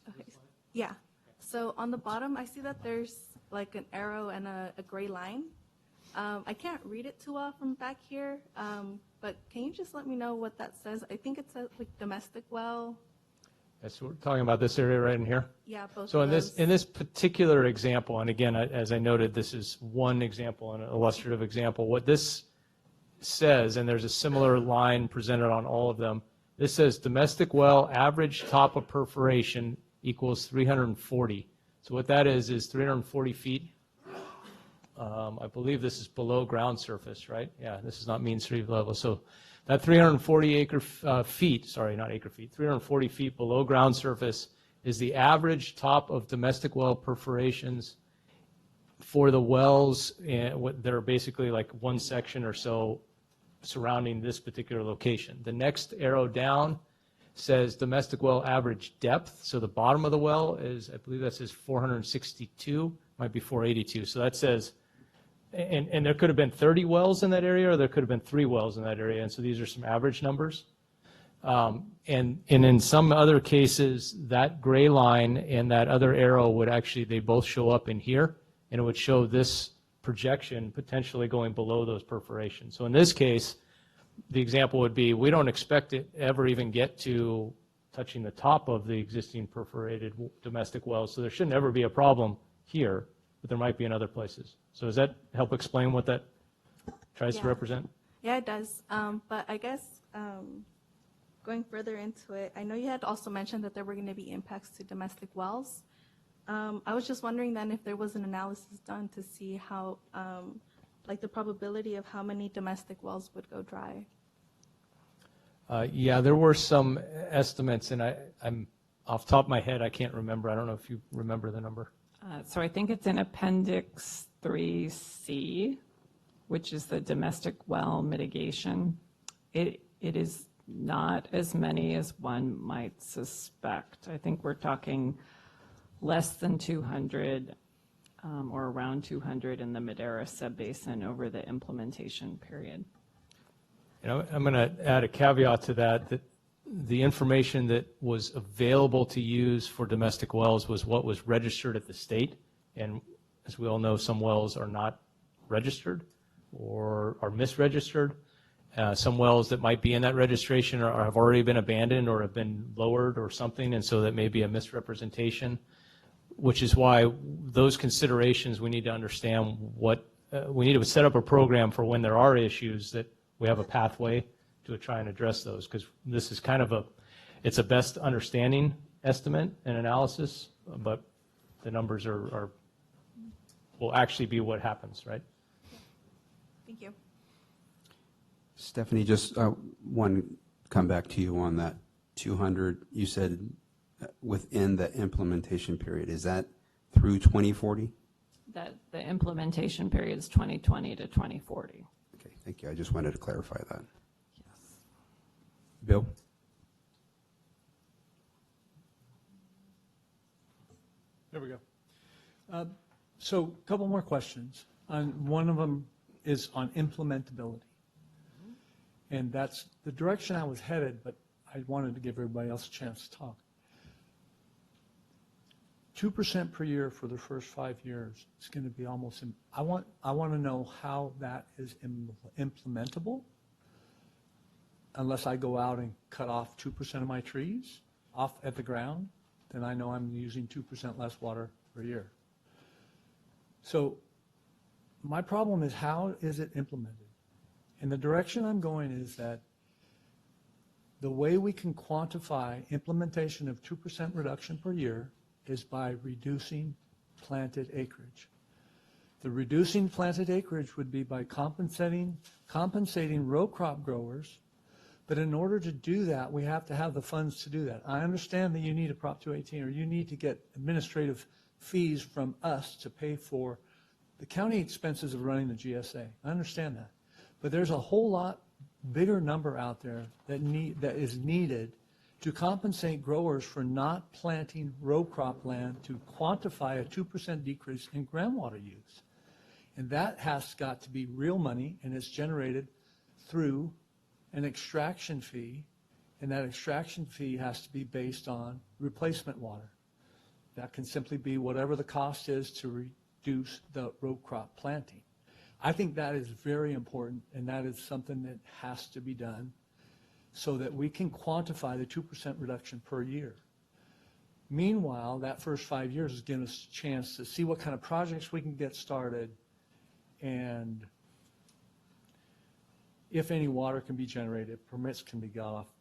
Speaker 1: Okay. Yeah. So on the bottom, I see that there's like an arrow and a gray line. I can't read it too well from back here, but can you just let me know what that says? I think it says like domestic well.
Speaker 7: So we're talking about this area right in here?
Speaker 1: Yeah, both
Speaker 7: So
Speaker 1: of those.
Speaker 7: in this particular example, and again, as I noted, this is one example and an illustrative example. What this says, and there's a similar line presented on all of them, this says domestic well average top of perforation equals 340. So what that is 340 feet. I believe this is below ground surface, right? Yeah, this is not mean sea level. So that 340 feet, sorry, not acre feet, 340 feet below ground surface is the average top of domestic well perforations for the wells that are basically like one section or so surrounding this particular location. The next arrow down says domestic well average depth. So the bottom of the well is, I believe that says 462, might be 482. So that says, and there could have been 30 wells in that area, or there could have been 3 wells in that area. And so these are some average numbers. And in some other cases, that gray line and that other arrow would actually, they both show up in here, and it would show this projection potentially going below those perforations. So in this case, the example would be, we don't expect it ever even get to touching the top of the existing perforated domestic wells, so there shouldn't ever be a problem here, but there might be in other places. So does that help explain what that tries to
Speaker 1: Yeah.
Speaker 7: represent?
Speaker 1: Yeah, it does. But I guess going further into it, I know you had also mentioned that there were going to be impacts to domestic wells. I was just wondering then if there was an analysis done to see how, like the probability of how many domestic wells would go dry.
Speaker 7: Yeah, there were some estimates, and I'm off the top of my head, I can't remember. I don't know if you remember the number.
Speaker 4: So I think it's in Appendix 3C, which is the domestic well mitigation. It is not as many as one might suspect. I think we're talking less than 200 or around 200 in the Madera subbasin over the implementation period.
Speaker 7: You know, I'm going to add a caveat to that, that the information that was available to use for domestic wells was what was registered at the state. And as we all know, some wells are not registered or are misregistered. Some wells that might be in that registration have already been abandoned or have been lowered or something, and so that may be a misrepresentation, which is why those considerations we need to understand what, we need to set up a program for when there are issues that we have a pathway to try and address those, because this is kind of it's a best understanding estimate and analysis, but the numbers will actually be what happens, right?
Speaker 1: Thank you.
Speaker 5: Stephanie, just one come back to you on that 200. You said within the implementation period. Is that through 2040?
Speaker 4: That the implementation period is 2020 to 2040.
Speaker 5: Okay, thank you. I just wanted to clarify that.
Speaker 4: Yes.
Speaker 5: Bill?
Speaker 8: There we go. So a couple more questions. One of them is on implementability. And that's the direction I was headed, but I wanted to give everybody else a chance to talk. 2% per year for the first 5 years is going to be almost, I want to know how that is implementable, unless I go out and cut off 2% of my trees off at the ground, then I know I'm using 2% less water per year. So my problem is, how is it implemented? And the direction I'm going is that the way we can quantify implementation of 2% reduction per year is by reducing planted acreage. The reducing planted acreage would be by compensating row crop growers, but in order to do that, we have to have the funds to do that. I understand that you need a Prop 218, or you need to get administrative fees from us to pay for the county expenses of running the GSA. I understand that. But there's a whole lot bigger number out there that is needed to compensate growers for not planting row crop land to quantify a 2% decrease in groundwater use. And that has got to be real money, and it's generated through an extraction fee, and that extraction fee has to be based on replacement water. That can simply be whatever the cost is to reduce the row crop planting. I think that is very important, and that is something that has to be done so that we can quantify the 2% reduction per year. Meanwhile, that first 5 years is giving us a chance to see what kind of projects we can get started, and if any water can be generated, permits can be got off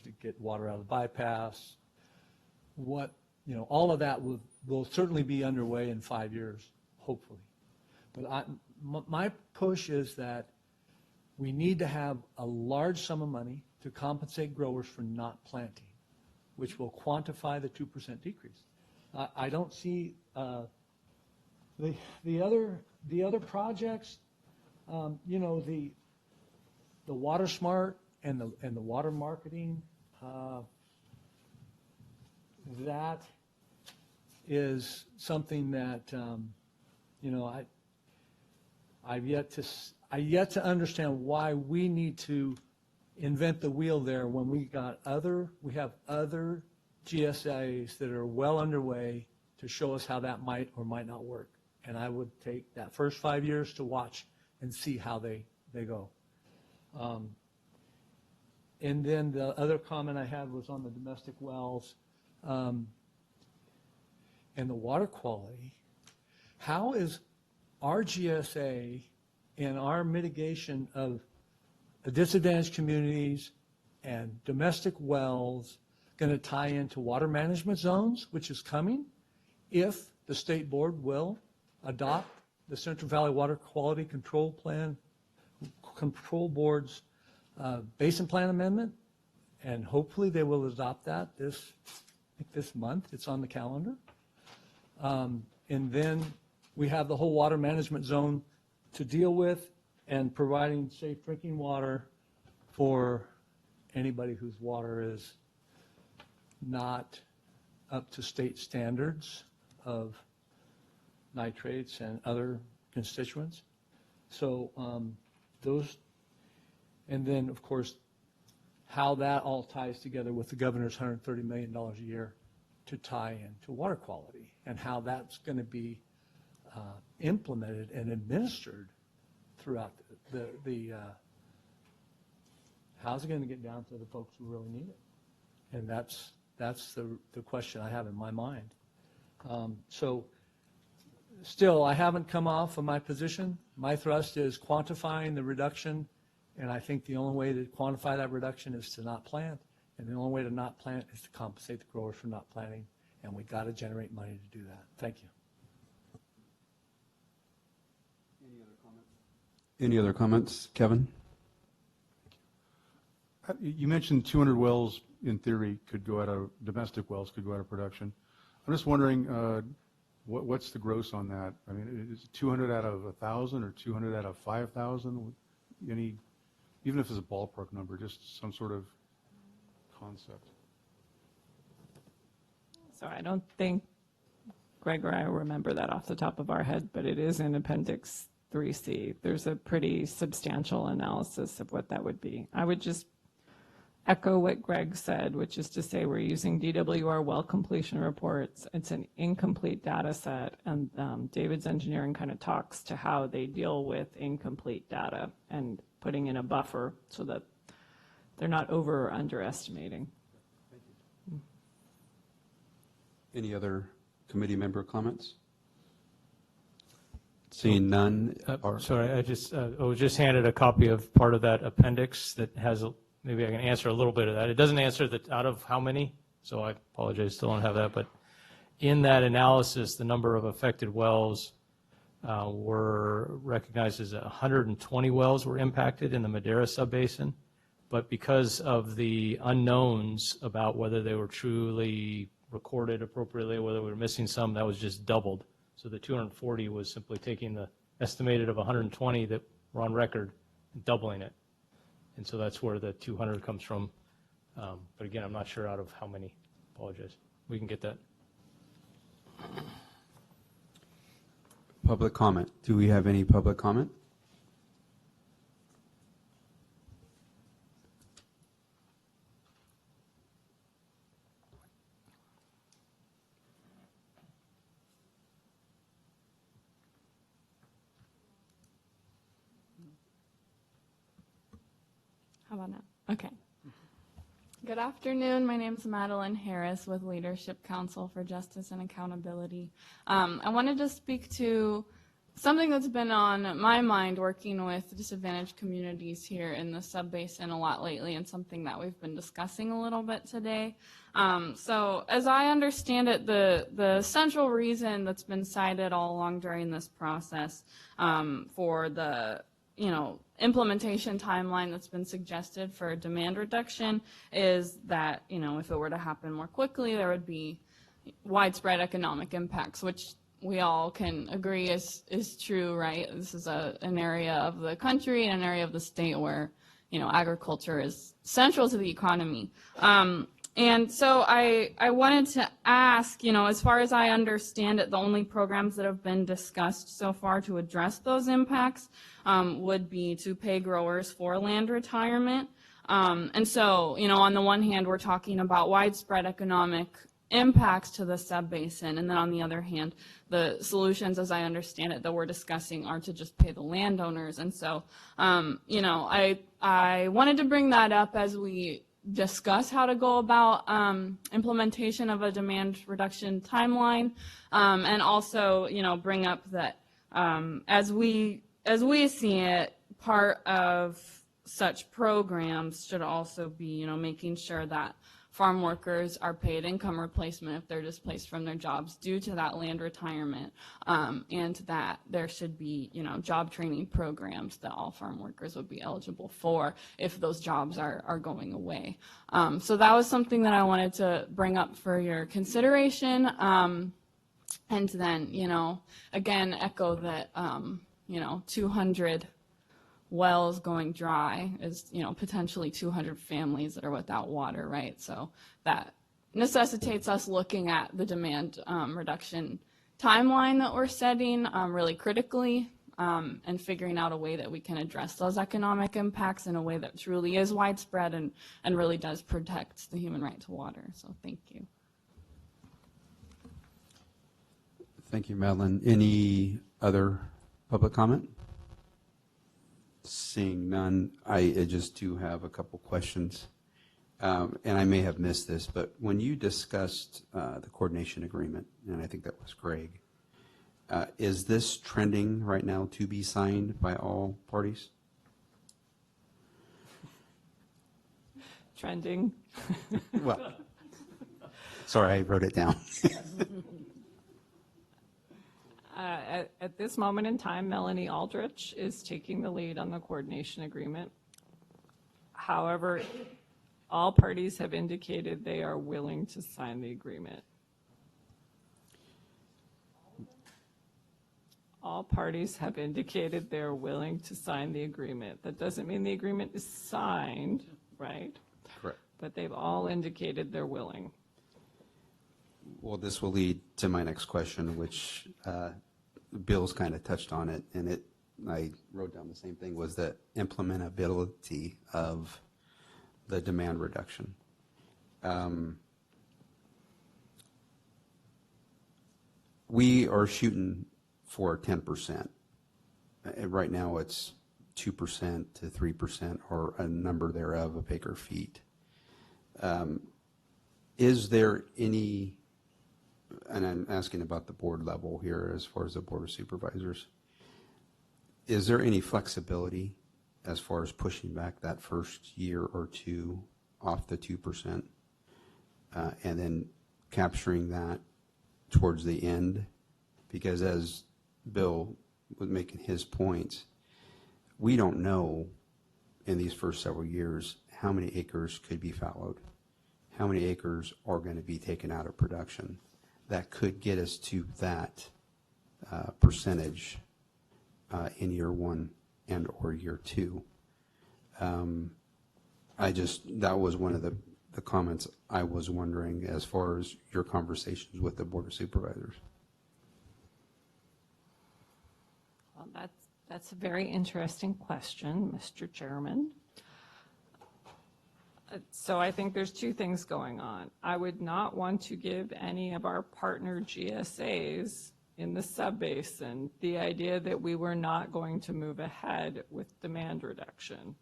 Speaker 8: to get water out of the bypass. All of that will certainly be underway in 5 years, hopefully. But my push is that we need to have a large sum of money to compensate growers for not planting, which will quantify the 2% decrease. I don't see the other projects, the Water Smart and the water marketing, that is something that I've yet to understand why we need to invent the wheel there when we have other GSAs that are well underway to show us how that might or might not work. And I would take that first 5 years to watch and see how they go. And then the other comment I had was on the domestic wells and the water quality. How is our GSA and our mitigation of disadvantaged communities and domestic wells going to tie into water management zones, which is coming, if the state board will adopt the Central Valley Water Quality Control Board's Basin Plan Amendment, and hopefully they will adopt that this month. It's on the calendar. And then we have the whole water management zone to deal with, and providing safe drinking water for anybody whose water is not up to state standards of nitrates and other constituents. So those, and then of course, how that all ties together with the governor's $130 million a year to tie into water quality, and how that's going to be implemented and administered throughout how's it going to get down to the folks who really need it? And that's the question I have in my mind. So still, I haven't come off of my position. My thrust is quantifying the reduction, and I think the only way to quantify that reduction is to not plant, and the only way to not plant is to compensate the growers for not planting, and we got to generate money to do that. Thank you.
Speaker 5: Any other comments, Kevin?
Speaker 2: You mentioned 200 wells, in theory, domestic wells could go out of production. I'm just wondering, what's the gross on that? I mean, is it 200 out of 1,000 or 200 out of 5,000? Even if it's a ballpark number, just some sort of concept.
Speaker 4: So I don't think Greg or I remember that off the top of our head, but it is in Appendix 3C. There's a pretty substantial analysis of what that would be. I would just echo what Greg said, which is to say we're using DWR well completion reports. It's an incomplete data set, and David's engineering kind of talks to how they deal with incomplete data and putting in a buffer so that they're not over or underestimating.
Speaker 5: Any other committee member comments? Seeing none.
Speaker 7: Sorry, I was just handed a copy of part of that appendix that has, maybe I can answer a little bit of that. It doesn't answer out of how many, so I apologize, still don't have that. But in that analysis, the number of affected wells were recognized as 120 wells were impacted in the Madera subbasin. But because of the unknowns about whether they were truly recorded appropriately, whether we were missing some, that was just doubled. So the 240 was simply taking the estimated of 120 that were on record and doubling it. And so that's where the 200 comes from. But again, I'm not sure out of how many. Apologize. We can get that.
Speaker 5: Public comment. Do we have any public comment?
Speaker 4: How about now? Okay.
Speaker 10: Good afternoon. My name is Madeline Harris with Leadership Council for Justice and Accountability. I wanted to speak to something that's been on my mind working with disadvantaged communities here in the subbasin a lot lately, and something that we've been discussing a little bit today. So as I understand it, the central reason that's been cited all along during this process for the implementation timeline that's been suggested for demand reduction is that, if it were to happen more quickly, there would be widespread economic impacts, which we all can agree is true, right? This is an area of the country and an area of the state where, agriculture is central to the economy. And so I wanted to ask, as far as I understand it, the only programs that have been discussed so far to address those impacts would be to pay growers for land retirement. And so, on the one hand, we're talking about widespread economic impacts to the subbasin, and then on the other hand, the solutions, as I understand it, that we're discussing are to just pay the landowners. And so, I wanted to bring that up as we discuss how to go about implementation of a demand reduction timeline, and also, bring up that as we see it, part of such programs should also be, making sure that farm workers are paid income replacement if they're displaced from their jobs due to that land retirement, and that there should be, job training programs that all farm workers would be eligible for if those jobs are going away. So that was something that I wanted to bring up for your consideration. And then, again, echo that, 200 wells going dry is, potentially 200 families that are without water, right? So that necessitates us looking at the demand reduction timeline that we're setting really critically, and figuring out a way that we can address those economic impacts in a way that truly is widespread and really does protect the human right to water. So thank you.
Speaker 5: Thank you, Madeline. Any other public comment? Seeing none, I just do have a couple questions. And I may have missed this, but when you discussed the coordination agreement, and I think that was Greg, is this trending right now to be signed by all parties?
Speaker 4: Trending.
Speaker 5: Well, sorry, I wrote it down.
Speaker 4: At this moment in time, Melanie Aldrich is taking the lead on the coordination agreement. However, all parties have indicated they are willing to sign the agreement. All parties have indicated they're willing to sign the agreement. That doesn't mean the agreement is signed, right?
Speaker 5: Correct.
Speaker 4: But they've all indicated they're willing.
Speaker 5: Well, this will lead to my next question, which Bill's kind of touched on it, and I wrote down the same thing, was the implementability of the demand reduction. We are shooting for 10%. Right now it's 2% to 3% or a number thereof of acre feet. Is there any, and I'm asking about the board level here as far as the Board of Supervisors, is there any flexibility as far as pushing back that first year or two off the 2%, and then capturing that towards the end? Because as Bill was making his points, we don't know in these first several years how many acres could be fallowed, how many acres are going to be taken out of production that could get us to that percentage in year one and or year two. That was one of the comments I was wondering as far as your conversations with the Board of Supervisors.
Speaker 4: Well, that's a very interesting question, Mr. Chairman. So I think there's two things going on. I would not want to give any of our partner GSAs in the subbasin the idea that we were not going to move ahead with demand reduction.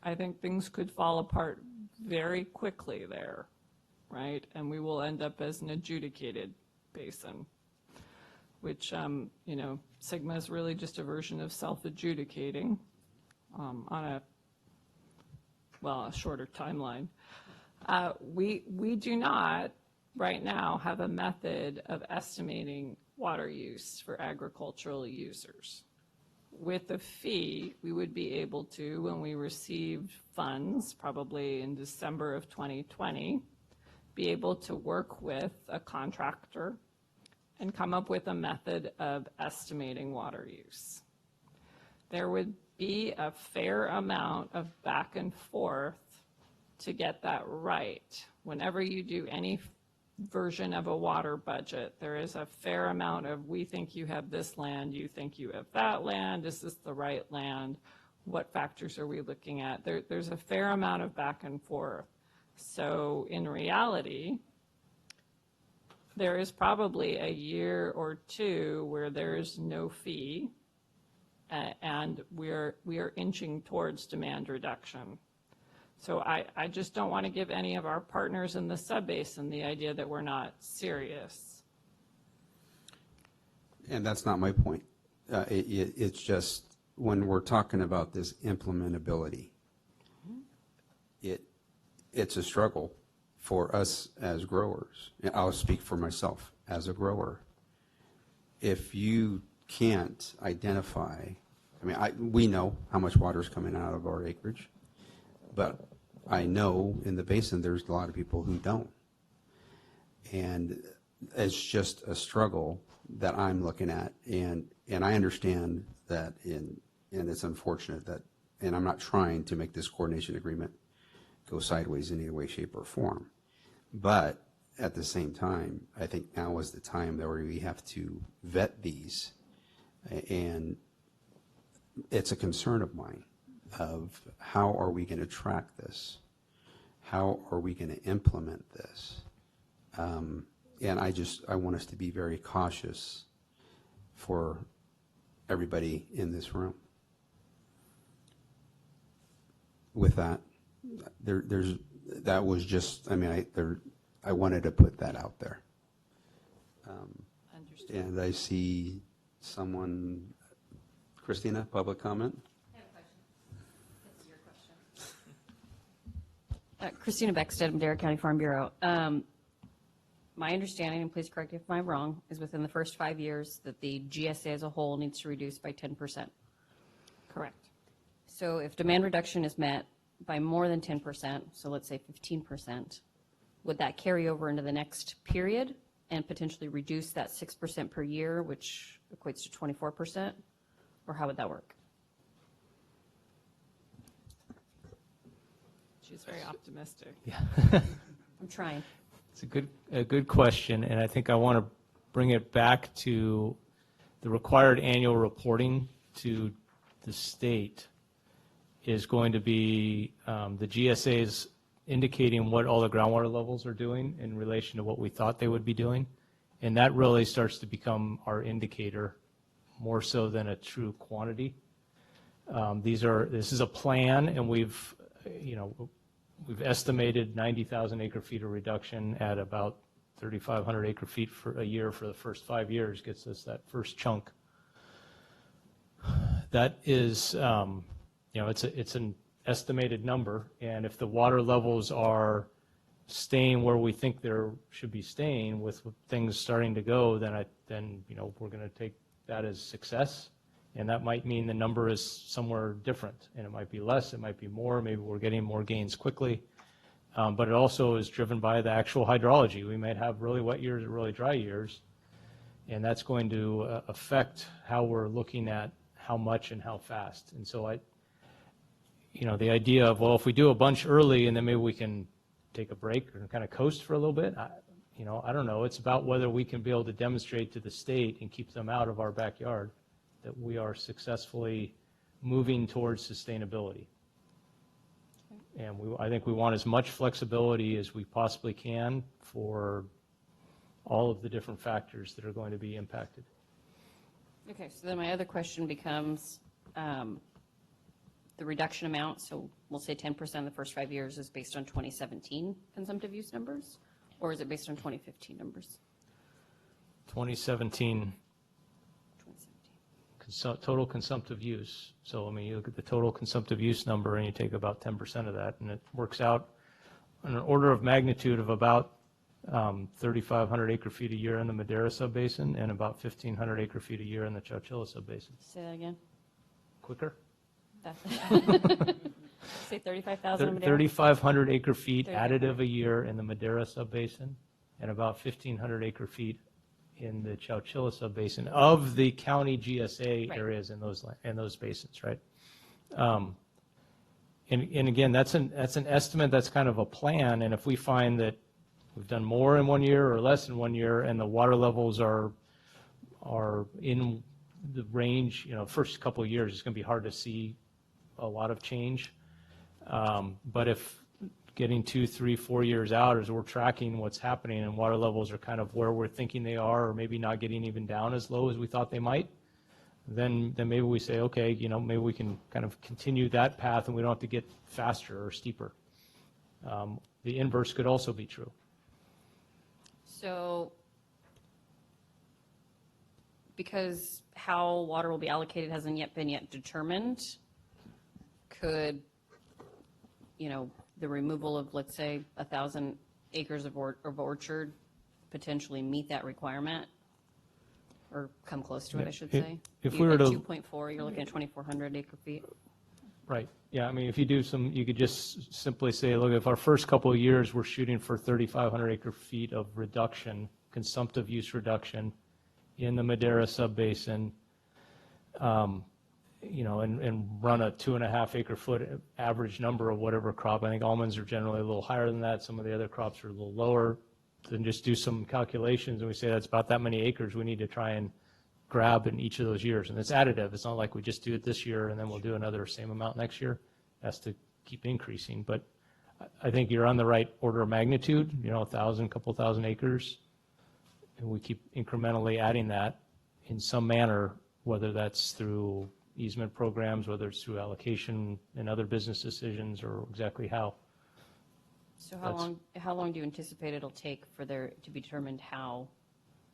Speaker 4: I think things could fall apart very quickly there, right? And we will end up as an adjudicated basin, which, Sigma is really just a version of self-adjudicating on a shorter timeline. We do not right now have a method of estimating water use for agricultural users. With a fee, we would be able to, when we received funds, probably in December of 2020, be able to work with a contractor and come up with a method of estimating water use. There would be a fair amount of back and forth to get that right. Whenever you do any version of a water budget, there is a fair amount of, we think you have this land, you think you have that land, is this the right land? What factors are we looking at? There's a fair amount of back and forth. So in reality, there is probably a year or two where there is no fee, and we are inching towards demand reduction. So I just don't want to give any of our partners in the sub-basin the idea that we're not serious.
Speaker 5: And that's not my point. It's just when we're talking about this implementability, it's a struggle for us as growers. I'll speak for myself as a grower. If you can't identify, we know how much water is coming out of our acreage, but I know in the basin there's a lot of people who don't. And it's just a struggle that I'm looking at. And I understand that, and it's unfortunate that, and I'm not trying to make this coordination agreement go sideways in any way, shape, or form. But at the same time, I think now is the time that we have to vet these. And it's a concern of mine of how are we going to track this? How are we going to implement this? And I want us to be very cautious for everybody in this room. With that, that was just, I wanted to put that out there.
Speaker 4: Understood.
Speaker 5: And I see someone, Christina, public comment?
Speaker 11: I have a question. This is your question. Christina Beckstead, Madera County Farm Bureau. My understanding, and please correct me if I'm wrong, is within the first 5 years that the GSA as a whole needs to reduce by 10%.
Speaker 4: Correct.
Speaker 11: So if demand reduction is met by more than 10%, so let's say 15%, would that carry over into the next period and potentially reduce that 6% per year, which equates to 24%? Or how would that work?
Speaker 4: She's very optimistic.
Speaker 7: Yeah.
Speaker 11: I'm trying.
Speaker 7: It's a good question, and I think I want to bring it back to the required annual reporting to the state is going to be the GSA's indicating what all the groundwater levels are doing in relation to what we thought they would be doing, and that really starts to become our indicator more so than a true quantity. This is a plan, and we've estimated 90,000 acre feet of reduction at about 3,500 acre feet for a year for the first 5 years, gets us that first chunk. That is, it's an estimated number, and if the water levels are staying where we think they should be staying, with things starting to go, then we're going to take that as success. And that might mean the number is somewhere different, and it might be less, it might be more, maybe we're getting more gains quickly. But it also is driven by the actual hydrology. We might have really wet years or really dry years, and that's going to affect how we're looking at how much and how fast. And so the idea of, well, if we do a bunch early and then maybe we can take a break or kind of coast for a little bit, I don't know. It's about whether we can be able to demonstrate to the state and keep them out of our backyard that we are successfully moving towards sustainability. Okay. And I think we want as much flexibility as we possibly can for all of the different factors that are going to be impacted.
Speaker 11: Okay, so then my other question becomes, the reduction amount, so we'll say 10% the first 5 years is based on 2017 consumptive use numbers? Or is it based on 2015 numbers?
Speaker 7: 2017
Speaker 11: 2017.
Speaker 7: total consumptive use. So, I mean, you look at the total consumptive use number and you take about 10% of that, and it works out in an order of magnitude of about 3,500 acre feet a year in the Madera subbasin and about 1,500 acre feet a year in the Chowchilla subbasin.
Speaker 11: Say that again?
Speaker 7: Quicker?
Speaker 11: Say 35,000 Madera?
Speaker 7: 3,500 acre feet
Speaker 11: 3,500.
Speaker 7: additive a year in the Madera subbasin and about 1,500 acre feet in the Chowchilla subbasin of the county GSA
Speaker 11: Right.
Speaker 7: areas in those basins, right? And again, that's an estimate, that's kind of a plan, and if we find that we've done more in 1 year or less in 1 year and the water levels are in the range, first couple of years, it's going to be hard to see a lot of change. But if getting 2, 3, 4 years out as we're tracking what's happening and water levels are kind of where we're thinking they are, or maybe not getting even down as low as we thought they might, then maybe we say, okay, maybe we can kind of continue that path and we don't have to get faster or steeper. The inverse could also be true.
Speaker 11: So, because how water will be allocated hasn't yet been determined, could, the removal of, let's say, 1,000 acres of orchard potentially meet that requirement? Or come close to it, I should say?
Speaker 7: If
Speaker 11: You
Speaker 7: we were
Speaker 11: had
Speaker 7: to-
Speaker 11: 2.4, you're looking at 2,400 acre feet.
Speaker 7: Right, yeah, I mean, if you do you could just simply say, look, if our first couple of years, we're shooting for 3,500 acre feet of reduction, consumptive use reduction in the Madera subbasin, and run a 2.5 acre foot average number of whatever crop. I think almonds are generally a little higher than that. Some of the other crops are a little lower. Then just do some calculations and we say that's about that many acres we need to try and grab in each of those years. And it's additive. It's not like we just do it this year and then we'll do another same amount next year. It has to keep increasing. But I think you're on the right order of magnitude, 1,000, couple thousand acres. And we keep incrementally adding that in some manner, whether that's through easement programs, whether it's through allocation and other business decisions, or exactly how.
Speaker 11: So how long do you anticipate it'll take for there to be determined how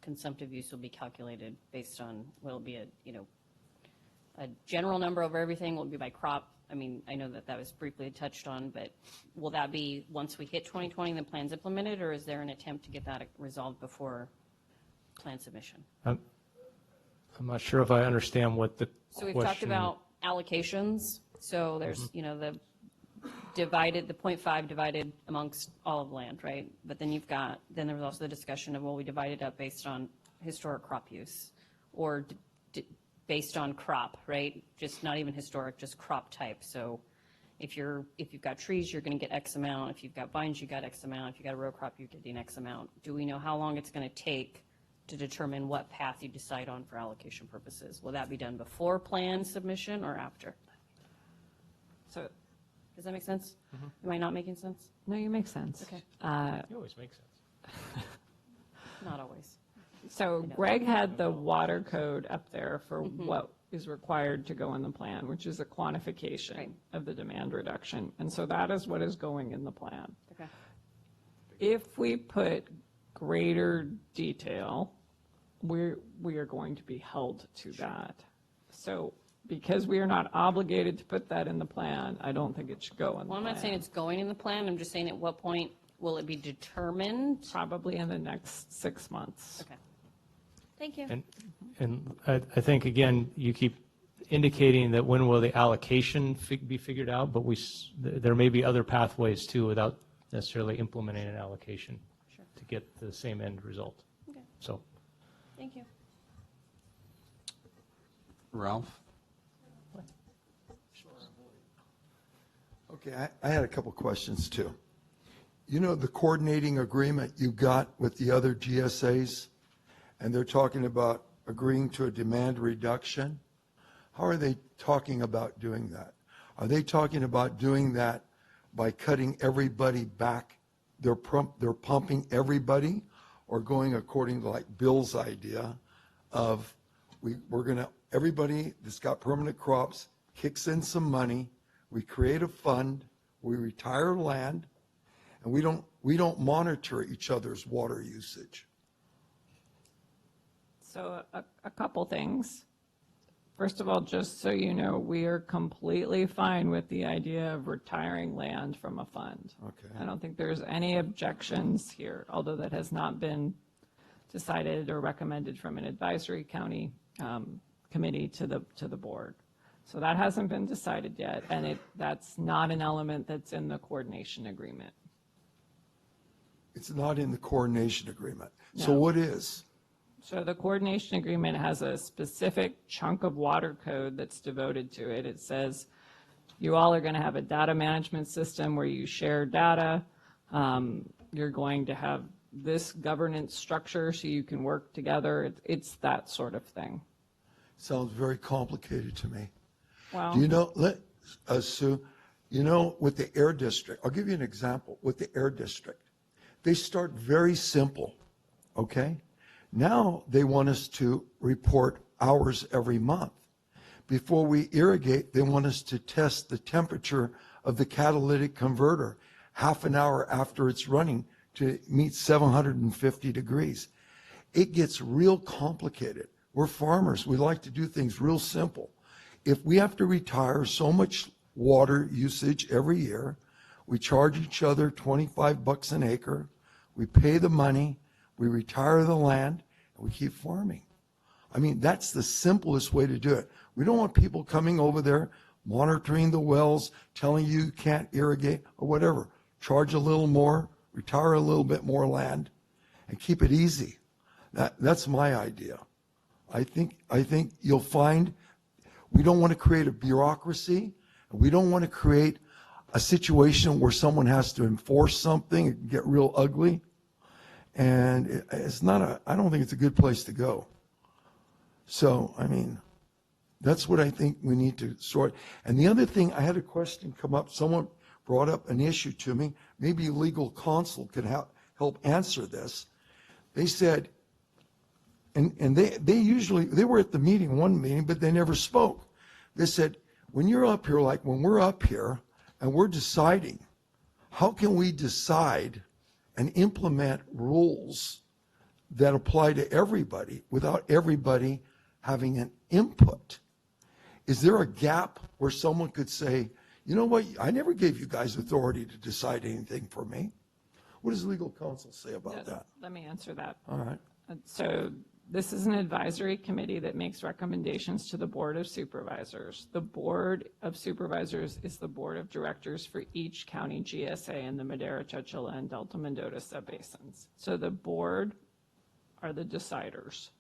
Speaker 11: consumptive use will be calculated based on, will it be a general number over everything? Will it be by crop? I mean, I know that was briefly touched on, but will that be once we hit 2020 and the plan's implemented, or is there an attempt to get that resolved before plan submission?
Speaker 7: I'm not sure if I understand what the question.
Speaker 11: So we've talked about allocations. So there's, the 0.5 divided amongst all of land, right? But then then there was also the discussion of, well, we divide it up based on historic crop use or based on crop, right? Just not even historic, just crop type. So if you've got trees, you're going to get X amount. If you've got vines, you got X amount. If you got a row crop, you're getting X amount. Do we know how long it's going to take to determine what path you decide on for allocation purposes? Will that be done before plan submission or after? So, does that make sense? Am I not making sense?
Speaker 4: No, you make sense.
Speaker 11: Okay.
Speaker 7: You always make sense.
Speaker 11: Not always.
Speaker 4: So
Speaker 11: know.
Speaker 4: Greg had the water code up there for what is required to go in the plan, which is a quantification
Speaker 11: Right.
Speaker 4: of the demand reduction. And so that is what is going in the plan.
Speaker 11: Okay.
Speaker 4: If we put greater detail, we are going to be held to that. So because we are not obligated to put that in the plan, I don't think it should go in the plan.
Speaker 11: Well, I'm not saying it's going in the plan. I'm just saying at what point will it be determined?
Speaker 4: Probably in the next 6 months.
Speaker 11: Okay. Thank you.
Speaker 7: And I think, again, you keep indicating that when will the allocation be figured out, but there may be other pathways too without necessarily implementing an allocation to get the same end result.
Speaker 11: Okay.
Speaker 7: So,
Speaker 11: Thank you.
Speaker 5: Ralph?
Speaker 12: Okay, I had a couple questions too. The coordinating agreement you got with the other GSAs, and they're talking about agreeing to a demand reduction. How are they talking about doing that? Are they talking about doing that by cutting everybody back? They're pumping everybody, or going according to like Bill's idea of we're going to, everybody that's got permanent crops kicks in some money, We create a fund, we retire land, and we don't monitor each other's water usage.
Speaker 4: So a couple things. First of all, just so you know, we are completely fine with the idea of retiring land from a fund.
Speaker 12: Okay.
Speaker 4: I don't think there's any objections here, although that has not been decided or recommended from an advisory county committee to the board. So that hasn't been decided yet, and that's not an element that's in the coordination agreement.
Speaker 12: It's not in the coordination agreement. So
Speaker 4: No.
Speaker 12: what is?
Speaker 4: So the coordination agreement has a specific chunk of water code that's devoted to it. It says you all are going to have a data management system where you share data. You're going to have this governance structure so you can work together. It's that sort of thing.
Speaker 12: Sounds very complicated to me.
Speaker 4: Well,
Speaker 12: Do you know, Sue, you know, with the air district, I'll give you an example. With the air district, they start very simple, okay? Now they want us to report hours every month. Before we irrigate, they want us to test the temperature of the catalytic converter half an hour after it's running to meet 750 degrees. It gets real complicated. We're farmers. We like to do things real simple. If we have to retire so much water usage every year, we charge each other $25 an acre, we pay the money, we retire the land, and we keep farming. I mean, that's the simplest way to do it. We don't want people coming over there, monitoring the wells, telling you can't irrigate or whatever. Charge a little more, retire a little bit more land, and keep it easy. That's my idea. I think you'll find we don't want to create a bureaucracy. We don't want to create a situation where someone has to enforce something and get real ugly. And I don't think it's a good place to go. So, I mean, that's what I think we need to sort. And the other thing, I had a question come up. Someone brought up an issue to me. Maybe legal counsel could help answer this. They said, and they were at the meeting, one meeting, but they never spoke. They said, when you're up here, like when we're up here and we're deciding, how can we decide and implement rules that apply to everybody without everybody having an input? Is there a gap where someone could say, you know what, I never gave you guys authority to decide anything for me? What does legal counsel say about that?
Speaker 4: Let me answer that.
Speaker 12: All right.
Speaker 4: So this is an advisory committee that makes recommendations to the Board of Supervisors. The Board of Supervisors is the board of directors for each county GSA in the Madera, Chowchilla, and Delta Mendota subbasins. So the board are the deciders.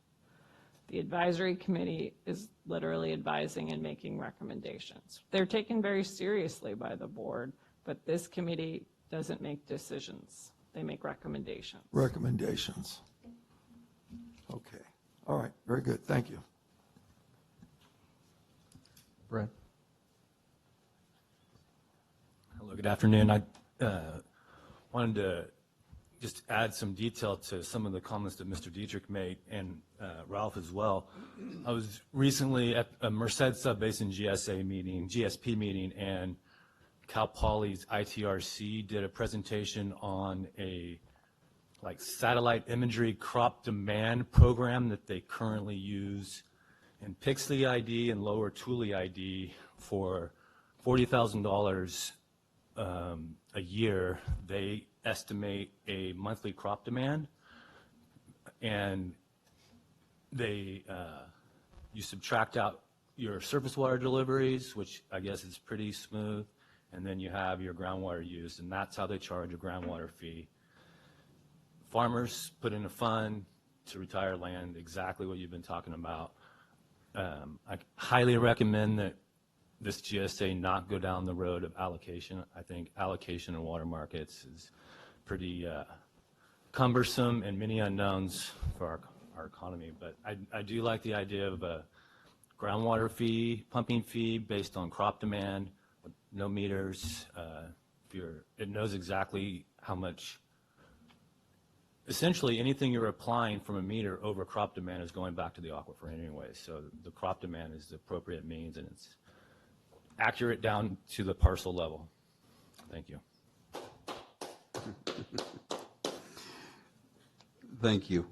Speaker 4: The advisory committee is literally advising and making recommendations. They're taken very seriously by the board, but this committee doesn't make decisions. They make recommendations.
Speaker 12: Recommendations. Okay. All right. Very good. Thank you.
Speaker 13: Brad?
Speaker 6: Hello, good afternoon. I wanted to just add some detail to some of the comments that Mr. Dietrich made, and Ralph as well. I was recently at a Merced Subbasin GSP meeting, and Cal Poly's ITRC did a presentation on a satellite imagery crop demand program that they currently use in Pixley ID and Lower Tule ID for $40,000 a year. They estimate a monthly crop demand, and they you subtract out your surface water deliveries, which I guess is pretty smooth, and then you have your groundwater use, and that's how they charge a groundwater fee. Farmers put in a fund to retire land, exactly what you've been talking about. I highly recommend that this GSA not go down the road of allocation. I think allocation in water markets is pretty cumbersome and many unknowns for our economy. But I do like the idea of a groundwater fee, pumping fee based on crop demand, with no meters. It knows exactly how much. Essentially, anything you're applying from a meter over crop demand is going back to the aquifer anyway. So the crop demand is the appropriate means, and it's
Speaker 13: accurate down to the parcel level. Thank you.
Speaker 5: Thank you.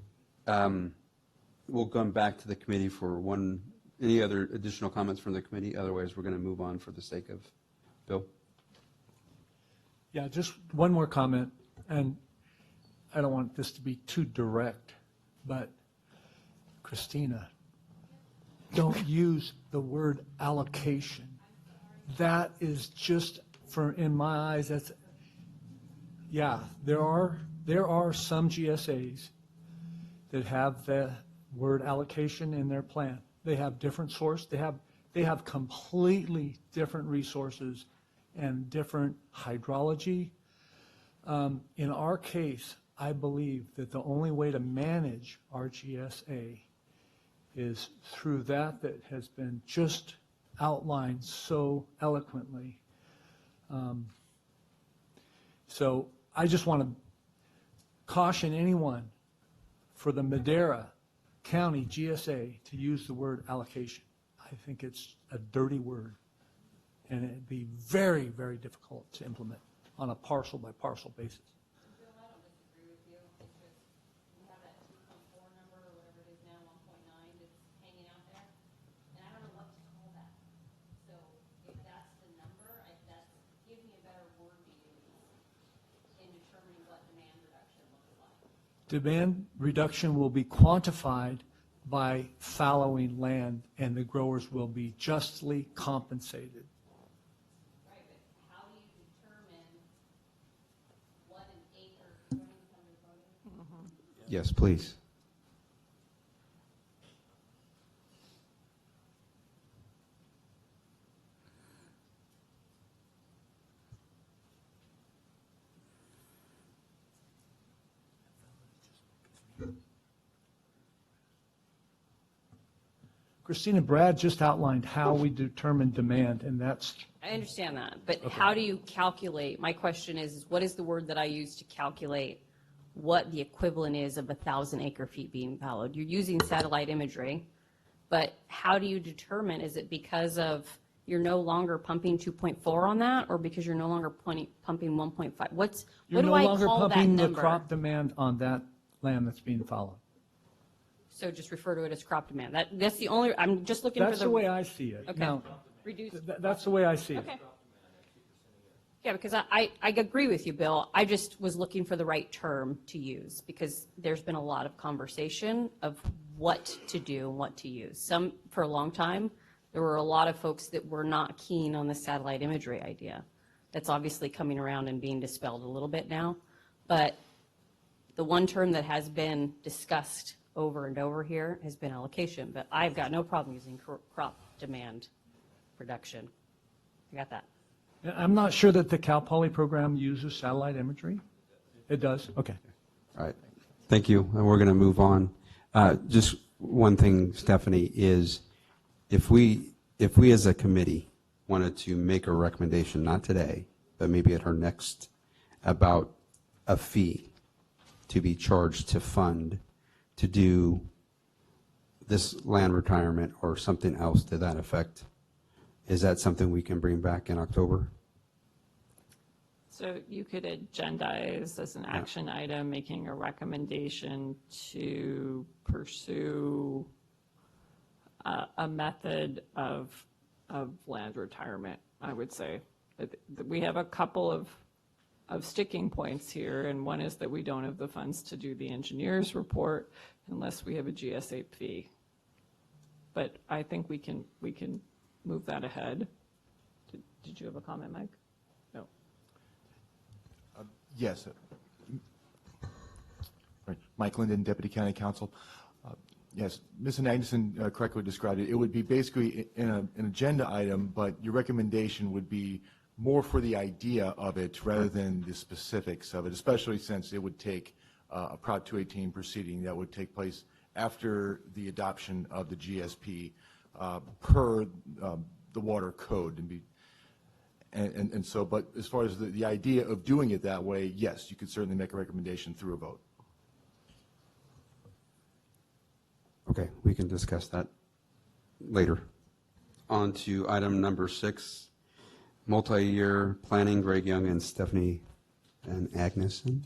Speaker 5: We'll come back to the committee for any other additional comments from the committee? Otherwise, we're going to move on for the sake of Bill.
Speaker 8: Yeah, just one more comment, and I don't want this to be too direct, but Christina, don't use the word allocation. That is just, in my eyes, yeah, there are some GSAs that have the word allocation in their plan. They have different source, they have completely different resources and different hydrology. In our case, I believe that the only way to manage our GSA is through that has been just outlined so eloquently. So I just want to caution anyone for the Madera County GSA to use the word allocation. I think it's a dirty word, and it'd be very, very difficult to implement on a parcel-by-parcel basis.
Speaker 11: Bill, I don't disagree with you. It's just, we have that 2.4 number, or whatever it is now, 1.9, that's hanging out there, and I don't know what to call that. So if that's the number, that gives me a better word to use in determining what demand reduction looks like.
Speaker 8: Demand reduction will be quantified by fallowing land, and the growers will be justly compensated.
Speaker 11: Right, but how do you determine what an acre?
Speaker 5: Yes, please.
Speaker 8: Christina, Brad just outlined how we determine demand, and that's,
Speaker 11: I understand that, but how do you calculate? My question is, what is the word that I use to calculate what the equivalent is of 1,000 acre feet being fallowed? You're using satellite imagery, but how do you determine? Is it because of you're no longer pumping 2.4 on that, or because you're no longer pumping 1.5? What
Speaker 8: you're
Speaker 11: do
Speaker 8: no
Speaker 11: I
Speaker 8: longer
Speaker 11: call that
Speaker 8: pumping the
Speaker 11: number?
Speaker 8: crop demand on that land that's being followed.
Speaker 11: So just refer to it as crop demand. That's the only, I'm just looking for
Speaker 8: That's the way I see it.
Speaker 11: Okay.
Speaker 8: Now,
Speaker 11: Reduce.
Speaker 8: that's the way I see it.
Speaker 11: Okay. Yeah, because I agree with you, Bill. I just was looking for the right term to use because there's been a lot of conversation of what to do and what to use. For a long time, there were a lot of folks that were not keen on the satellite imagery idea. That's obviously coming around and being dispelled a little bit now. But the one term that has been discussed over and over here has been allocation, but I've got no problem using crop demand reduction. I got that.
Speaker 8: I'm not sure that the Cal Poly program uses satellite imagery. It does? Okay.
Speaker 5: All right. Thank you. And we're going to move on. Just one thing, Stephanie, is if we as a committee wanted to make a recommendation, not today, but maybe at our next, about a fee to be charged to fund to do this land retirement or something else to that effect, is that something we can bring back in October?
Speaker 4: So you could agendize as an action item, making a recommendation to pursue a method of land retirement, I would say. We have a couple of sticking points here, and one is that we don't have the funds to do the engineer's report unless we have a GSA fee. But I think we can move that ahead. Did you have a comment, Mike? No.
Speaker 14: Yes. Right. Mike Linden, Deputy County Counsel. Yes, Ms. Agneson correctly described it. It would be basically an agenda item, but your recommendation would be more for the idea of it rather than the specifics of it, especially since it would take a Prop 218 proceeding that would take place after the adoption of the GSP per the water code. And so, but as far as the idea of doing it that way, yes, you could certainly make a recommendation through a vote.
Speaker 5: Okay, we can discuss that later. On to item number 6, Multi-year planning, Greg Young and Stephanie Van Agneson.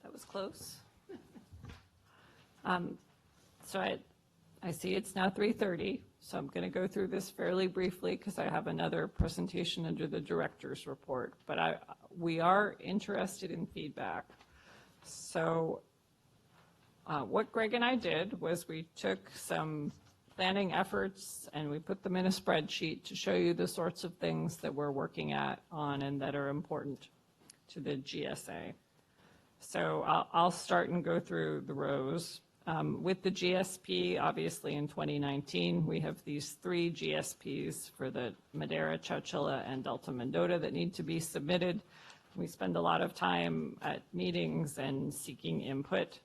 Speaker 4: That was close. So I see it's now 3:30, so I'm going to go through this fairly briefly because I have another presentation under the director's report. But we are interested in feedback. So what Greg and I did was we took some planning efforts and we put them in a spreadsheet to show you the sorts of things that we're working on and that are important to the GSA. So I'll start and go through the rows. With the GSP, obviously in 2019, we have these 3 GSPs for the Madera, Chowchilla, and Delta Mendota that need to be submitted. We spend a lot of time at meetings and seeking input.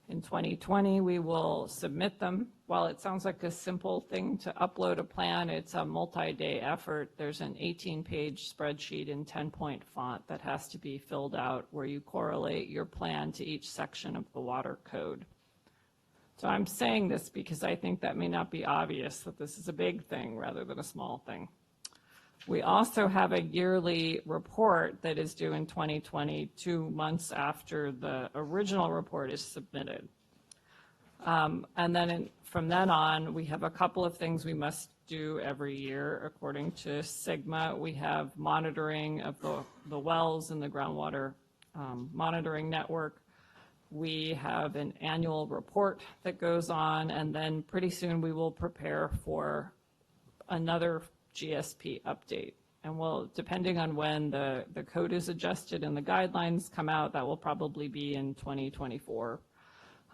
Speaker 4: In 2020, we will submit them. While it sounds like a simple thing to upload a plan, it's a multi-day effort. There's an 18-page spreadsheet in 10-point font that has to be filled out where you correlate your plan to each section of the water code. So I'm saying this because I think that may not be obvious that this is a big thing rather than a small thing. We also have a yearly report that is due in 2020, 2 months after the original report is submitted. And then from then on, we have a couple of things we must do every year. According to Sigma, we have monitoring of the wells in the groundwater monitoring network. We have an annual report that goes on, and then pretty soon we will prepare for another GSP update. And we'll, depending on when the code is adjusted and the guidelines come out, that will probably be in 2024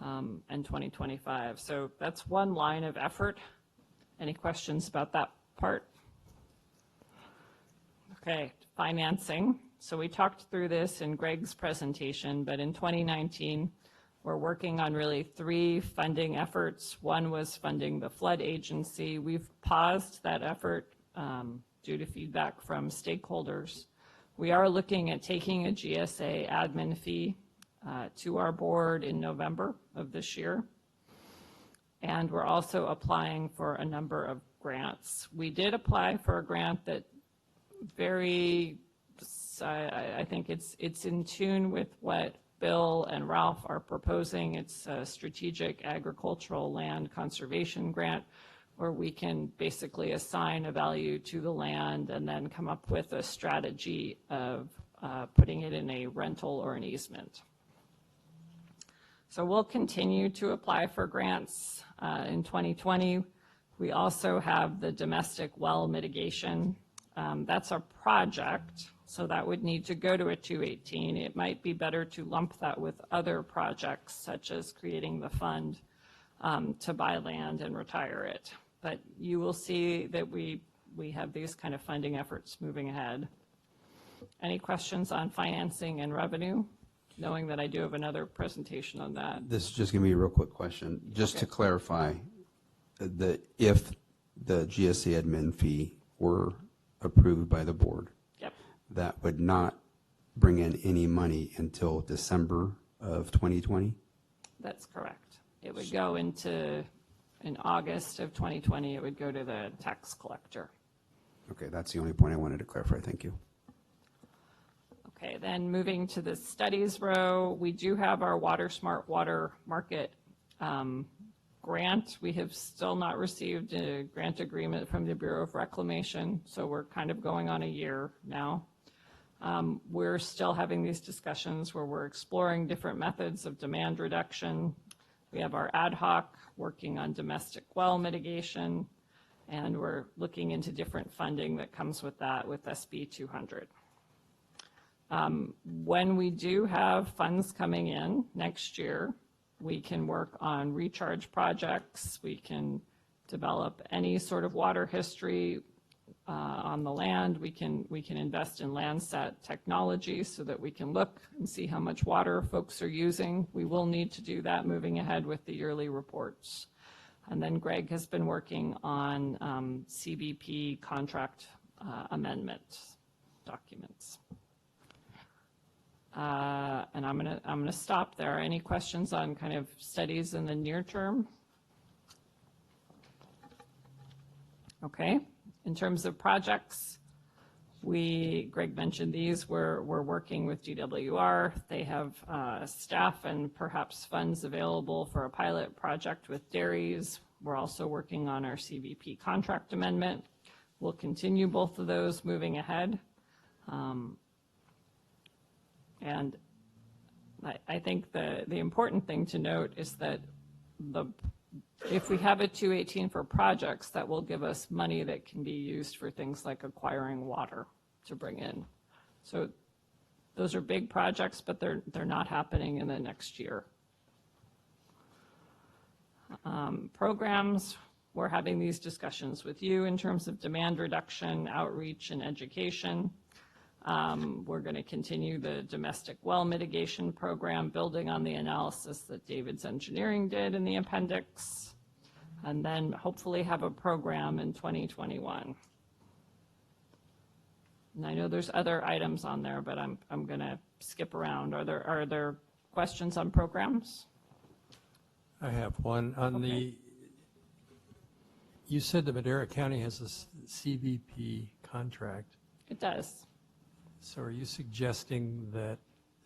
Speaker 4: and 2025. So that's one line of effort. Any questions about that part? Okay, financing. So we talked through this in Greg's presentation, but in 2019, we're working on really 3 funding efforts. One was funding the flood agency. We've paused that effort due to feedback from stakeholders. We are looking at taking a GSA admin fee to our board in November of this year. And we're also applying for a number of grants. We did apply for a grant that I think it's in tune with what Bill and Ralph are proposing. It's a strategic agricultural land conservation grant where we can basically assign a value to the land and then come up with a strategy of putting it in a rental or an easement. So we'll continue to apply for grants in 2020. We also have the domestic well mitigation. That's a project, so that would need to go to a 218. It might be better to lump that with other projects, such as creating the fund to buy land and retire it. But you will see that we have these kind of funding efforts moving ahead. Any questions on financing and revenue? Knowing that I do have another presentation on that.
Speaker 5: This is just going to be a real quick question. Just to clarify, if the GSA admin fee were approved by the board,
Speaker 4: yep,
Speaker 5: that would not bring in any money until December of 2020?
Speaker 4: That's correct. It would go in August of 2020, it would go to the tax collector.
Speaker 5: Okay, that's the only point I wanted to clarify. Thank you.
Speaker 4: Okay, then moving to the studies row, we do have our Water Smart Water Market grant. We have still not received a grant agreement from the Bureau of Reclamation, so we're kind of going on a year now. We're still having these discussions where we're exploring different methods of demand reduction. We have our ad hoc working on domestic well mitigation, and we're looking into different funding that comes with that with SB 200. When we do have funds coming in next year, we can work on recharge projects. We can develop any sort of water history on the land. We can invest in Landsat technology so that we can look and see how much water folks are using. We will need to do that moving ahead with the yearly reports. And then Greg has been working on CBP contract amendment documents. And I'm gonna stop there. Any questions on kind of studies in the near term? Okay. In terms of projects, Greg mentioned these, we're working with GWR. They have staff and perhaps funds available for a pilot project with dairies. We're also working on our CVP contract amendment. We'll continue both of those moving ahead. And I think the important thing to note is that if we have a 218 for projects, that will give us money that can be used for things like acquiring water to bring in. So those are big projects, but they're not happening in the next year. Programs, we're having these discussions with you in terms of demand reduction, outreach, and education. We're going to continue the domestic well mitigation program, building on the analysis that David's Engineering did in the appendix, and then hopefully have a program in 2021. And I know there's other items on there, but I'm going to skip around. Are there questions on programs?
Speaker 15: I have one on you said that Madera County has a CVP contract.
Speaker 4: It does.
Speaker 15: So are you suggesting that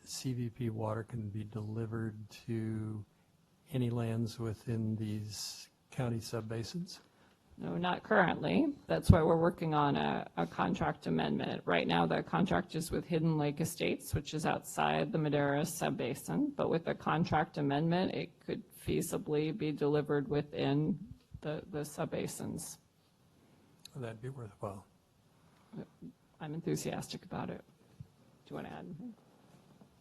Speaker 15: CVP water can be delivered to any lands within these county subbasins?
Speaker 4: No, not currently. That's why we're working on a contract amendment. Right now, the contract is with Hidden Lake Estates, which is outside the Madera subbasin. But with a contract amendment, it could feasibly be delivered within the subbasins.
Speaker 15: Well, that'd be worthwhile.
Speaker 4: I'm enthusiastic about it. Do you want to add anything?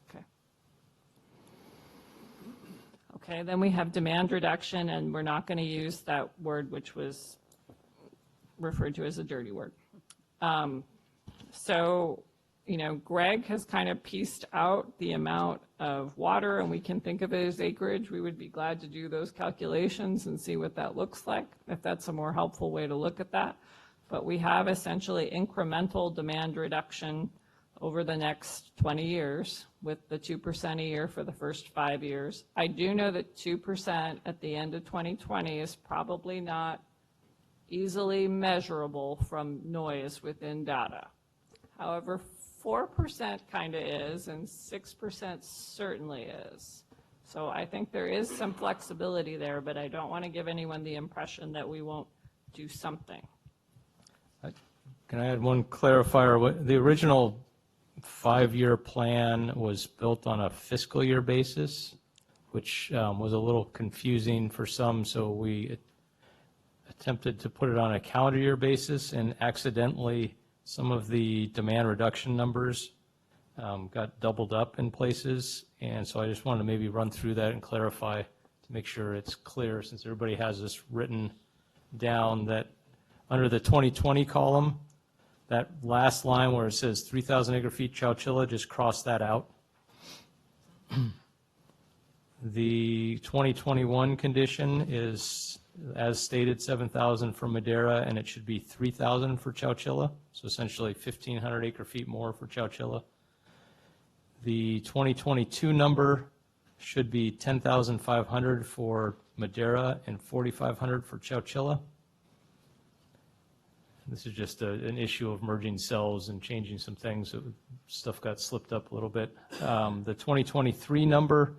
Speaker 4: Okay. Okay, then we have demand reduction, and we're not going to use that word which was referred to as a dirty word. So, you know, Greg has kind of pieced out the amount of water, and we can think of it as acreage. We would be glad to do those calculations and see what that looks like, if that's a more helpful way to look at that. But we have essentially incremental demand reduction over the next 20 years with the 2% a year for the first 5 years. I do know that 2% at the end of 2020 is probably not easily measurable from noise within data. However, 4% kind of is, and 6% certainly is. So I think there is some flexibility there, but I don't want to give anyone the impression that we won't do something.
Speaker 7: Can I add one clarifier? The original 5-year plan was built on a fiscal year basis, which was a little confusing for some, so we attempted to put it on a calendar year basis, and accidentally some of the demand reduction numbers got doubled up in places, and so I just wanted to maybe run through that and clarify to make sure it's clear, since everybody has this written down, that under the 2020 column, that last line where it says 3,000 acre feet Chowchilla, just cross that out. The 2021 condition is, as stated, 7,000 for Madera, and it should be 3,000 for Chowchilla, so essentially 1,500 acre feet more for Chowchilla. The 2022 number should be 10,500 for Madera and 4,500 for Chowchilla. This is just an issue of merging cells and changing some things. Stuff got slipped up a little bit. The 2023 number,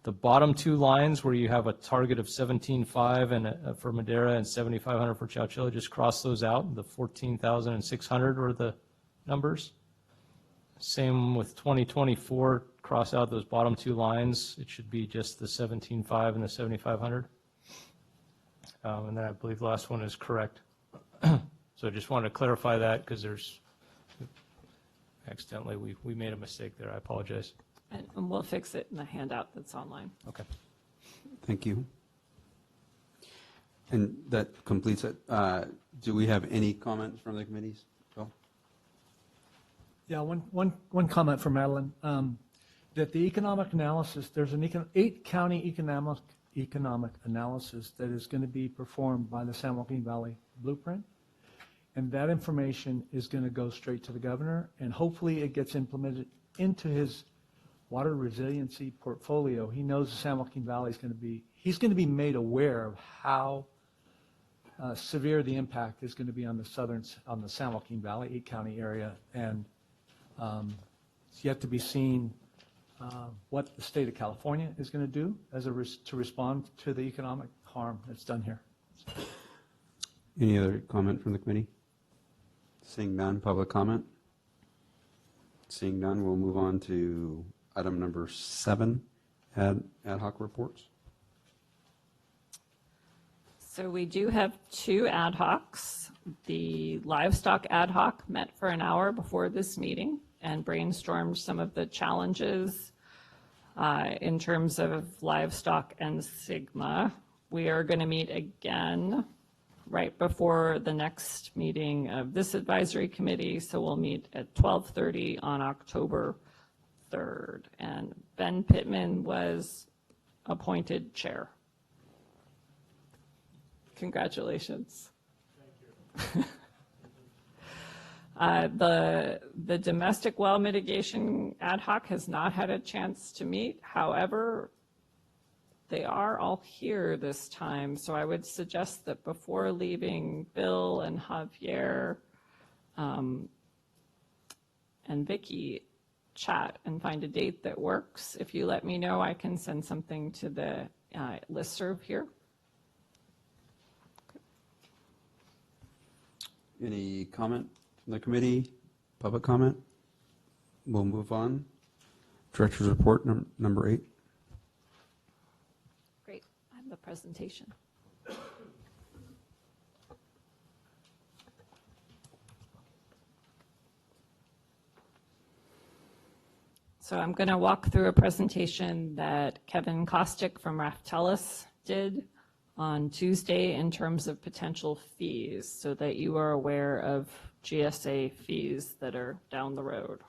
Speaker 7: the bottom two lines where you have a target of 17.5 and for Madera and 7,500 for Chowchilla, just cross those out. The 14,600 were the numbers. Same with 2024, cross out those bottom two lines. It should be just the 17.5 and the 7,500. And then I believe the last one is correct. So I just wanted to clarify that because there's, accidentally, we made a mistake there. I apologize.
Speaker 4: And we'll fix it in the handout that's online.
Speaker 7: Okay.
Speaker 5: Thank you. And that completes it. Do we have any comments from the committees? Phil?
Speaker 8: Yeah, one comment from Madeline, that the economic analysis, there's an 8-county economic analysis that is going to be performed by the San Joaquin Valley Blueprint. And that information is going to go straight to the governor, and hopefully it gets implemented into his water resiliency portfolio. He knows the San Joaquin Valley is going to be, he's going to be made aware of how severe the impact is going to be on the San Joaquin Valley, 8-county area, and it's yet to be seen what the state of California is going to do to respond to the economic harm that's done here.
Speaker 5: Any other comment from the committee? Seeing none, public comment? Seeing none, we'll move on to item number 7, ad hoc reports.
Speaker 4: So we do have 2 ad hocs. The livestock ad hoc met for an hour before this meeting and brainstormed some of the challenges in terms of livestock and Sigma. We are going to meet again right before the next meeting of this advisory committee, so we'll meet at 12:30 on October 3rd. And Ben Pittman was appointed chair. Congratulations. Thank you. The domestic well mitigation ad hoc has not had a chance to meet. However, they are all here this time, so I would suggest that before leaving, Bill and Javier and Vicky chat and find a date that works. If you let me know, I can send something to the listserv here.
Speaker 5: Any comment from the committee? Public comment? We'll move on. Director's report number 8.
Speaker 4: Great. I have the presentation. So I'm going to walk through a presentation that Kevin Kostick from Raftellus did on Tuesday in terms of potential fees, so that you are aware of GSA fees that are down the road.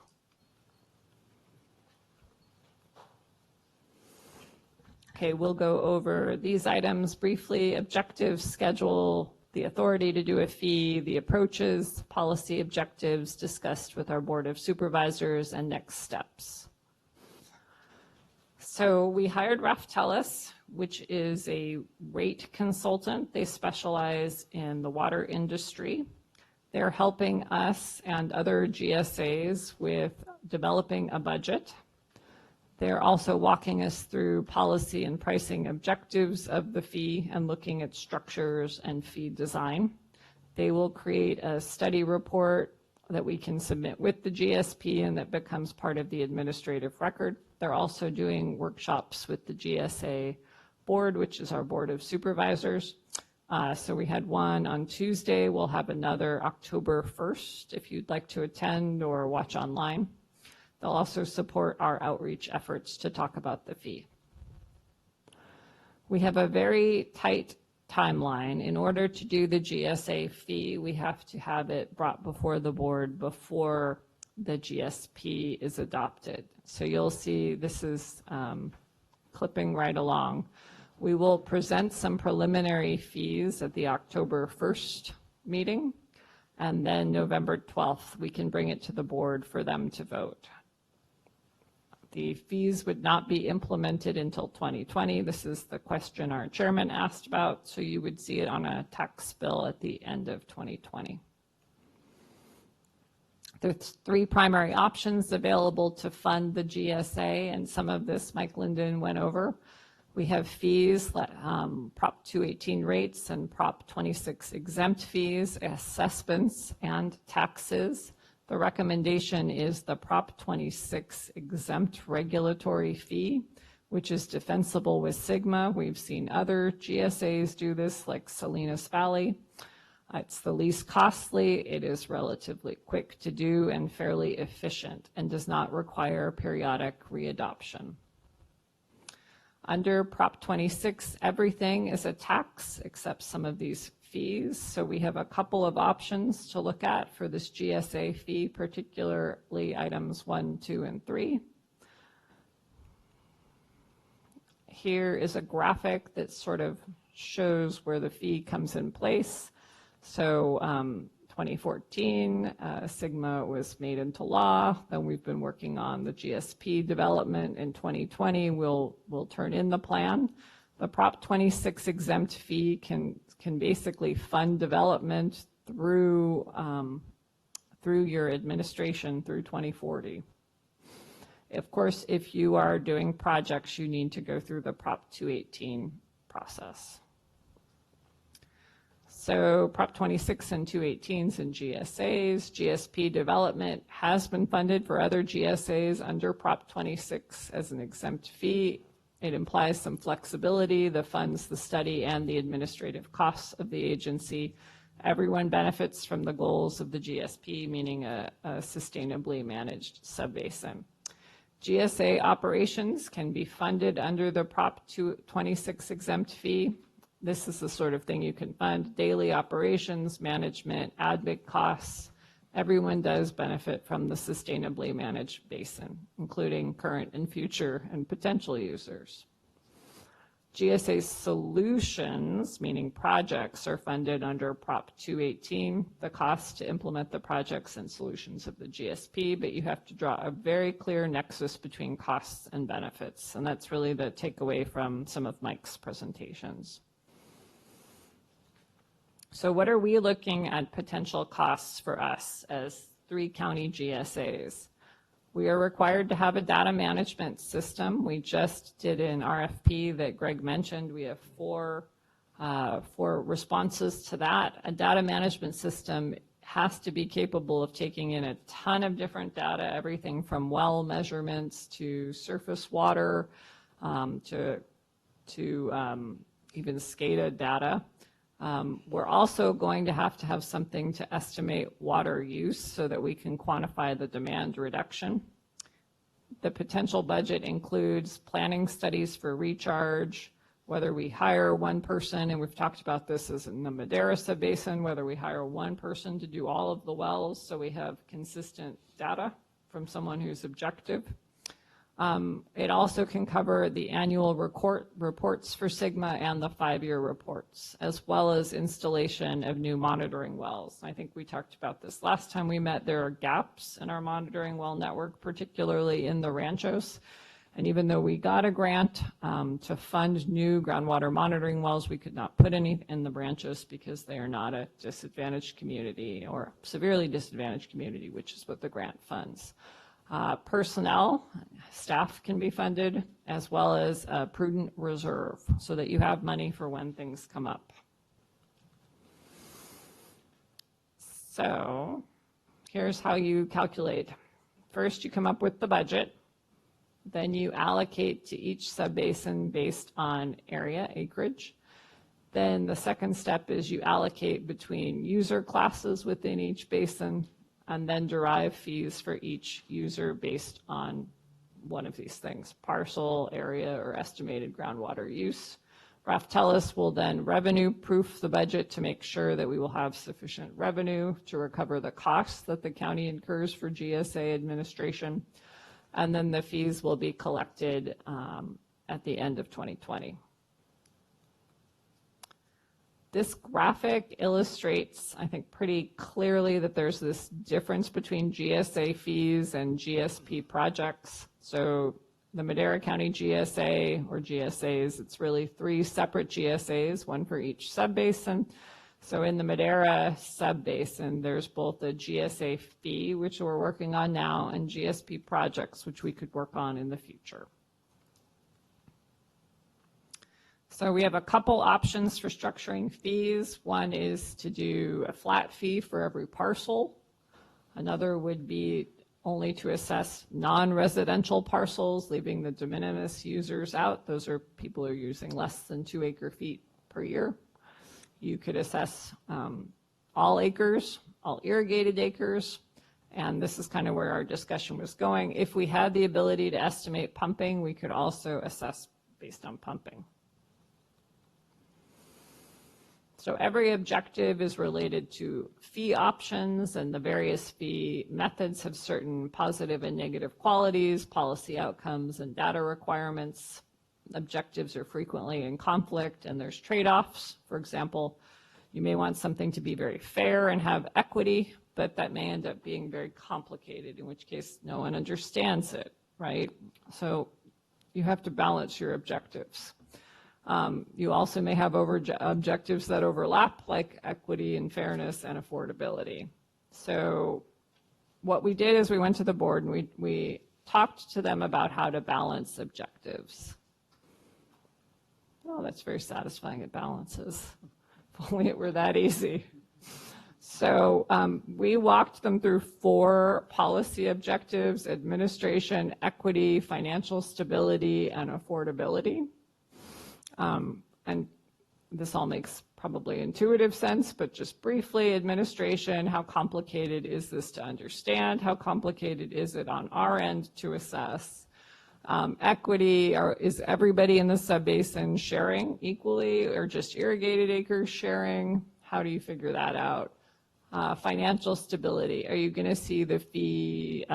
Speaker 4: Okay, we'll go over these items briefly: objectives, schedule, the authority to do a fee, the approaches, policy objectives discussed with our Board of Supervisors, and next steps. So we hired Raftellus, which is a rate consultant. They specialize in the water industry. They're helping us and other GSAs with developing a budget. They're also walking us through policy and pricing objectives of the fee and looking at structures and fee design. They will create a study report that we can submit with the GSP and that becomes part of the administrative record. They're also doing workshops with the GSA board, which is our Board of Supervisors. So we had one on Tuesday. We'll have another October 1st if you'd like to attend or watch online. They'll also support our outreach efforts to talk about the fee. We have a very tight timeline. In order to do the GSA fee, we have to have it brought before the board before the GSP is adopted. So you'll see this is clipping right along. We will present some preliminary fees at the October 1st meeting, and then November 12th, we can bring it to the board for them to vote. The fees would not be implemented until 2020. This is the question our chairman asked about, so you would see it on a tax bill at the end of 2020. There's 3 primary options available to fund the GSA, and some of this Mike Linden went over. We have fees, Prop 218 rates and Prop 26 exempt fees, assessments, and taxes. The recommendation is the Prop 26 exempt regulatory fee, which is defensible with Sigma. We've seen other GSAs do this, like Salinas Valley. It's the least costly, it is relatively quick to do and fairly efficient, and does not require periodic readoption. Under Prop 26, everything is a tax except some of these fees. So we have a couple of options to look at for this GSA fee, particularly items 1, 2, and 3. Here is a graphic that sort of shows where the fee comes in place. So 2014, Sigma was made into law. Then we've been working on the GSP development. In 2020, we'll turn in the plan. The Prop 26 exempt fee can basically fund development through your administration through 2040. Of course, if you are doing projects, you need to go through the Prop 218 process. So Prop 26 and 218s and GSAs, GSP development has been funded for other GSAs under Prop 26 as an exempt fee. It implies some flexibility, the funds, the study, and the administrative costs of the agency. Everyone benefits from the goals of the GSP, meaning a sustainably managed subbasin. GSA operations can be funded under the Prop 26 exempt fee. This is the sort of thing you can fund: daily operations, management, admin costs. Everyone does benefit from the sustainably managed basin, including current and future and potential users. GSA solutions, meaning projects, are funded under Prop 218, the cost to implement the projects and solutions of the GSP, but you have to draw a very clear nexus between costs and benefits, and that's really the takeaway from some of Mike's presentations. So what are we looking at potential costs for us as 3 county GSAs? We are required to have a data management system. We just did an RFP that Greg mentioned. We have four responses to that. A data management system has to be capable of taking in a ton of different data, everything from well measurements to surface water to even SCADA data. We're also going to have something to estimate water use so that we can quantify the demand reduction. The potential budget includes planning studies for recharge, whether we hire one person, and we've talked about this as in the Madera Subbasin, whether we hire one person to do all of the wells so we have consistent data from someone who's objective. It also can cover the annual reports for SGMA and the 5-year reports, as well as installation of new monitoring wells. I think we talked about this last time we met. There are gaps in our monitoring well network, particularly in the ranchos. And even though we got a grant to fund new groundwater monitoring wells, we could not put any in the ranchos because they are not a disadvantaged community or severely disadvantaged community, which is what the grant funds. Personnel, staff can be funded, as well as a prudent reserve so that you have money for when things come up. So here's how you calculate. First, you come up with the budget. Then you allocate to each subbasin based on area, acreage. Then the second step is you allocate between user classes within each basin, and then derive fees for each user based on one of these things: parcel, area, or estimated groundwater use. Raftellus will then revenue proof the budget to make sure that we will have sufficient revenue to recover the costs that the county incurs for GSA administration, and then the fees will be collected at the end of 2020. This graphic illustrates, I think, pretty clearly that there's this difference between GSA fees and GSP projects. So the Madera County GSA, or GSAs, it's really 3 separate GSAs, one for each subbasin. So in the Madera subbasin, there's both a GSA fee, which we're working on now, and GSP projects, which we could work on in the future. So we have a couple options for structuring fees. One is to do a flat fee for every parcel. Another would be only to assess non-residential parcels, leaving the de minimis users out. Those are people who are using less than 2 acre-feet per year. You could assess all acres, all irrigated acres, and this is kind of where our discussion was going. If we had the ability to estimate pumping, we could also assess based on pumping. So every objective is related to fee options, and the various fee methods have certain positive and negative qualities, policy outcomes, and data requirements. Objectives are frequently in conflict, and there's trade-offs. For example, you may want something to be very fair and have equity, but that may end up being very complicated, in which case no one understands it, right? So you have to balance your objectives. You also may have objectives that overlap, like equity and fairness and affordability. So what we did is we went to the board and we talked to them about how to balance objectives. Oh, that's very satisfying. It balances. If only it were that easy. So we walked them through 4 policy objectives: administration, equity, financial stability, and affordability. And this all makes probably intuitive sense, but just briefly, administration, how complicated is this to understand? How complicated is it on our end to assess? Equity, is everybody in the subbasin sharing equally or just irrigated acres sharing? How do you figure that out? Financial stability, are you going to see the fee,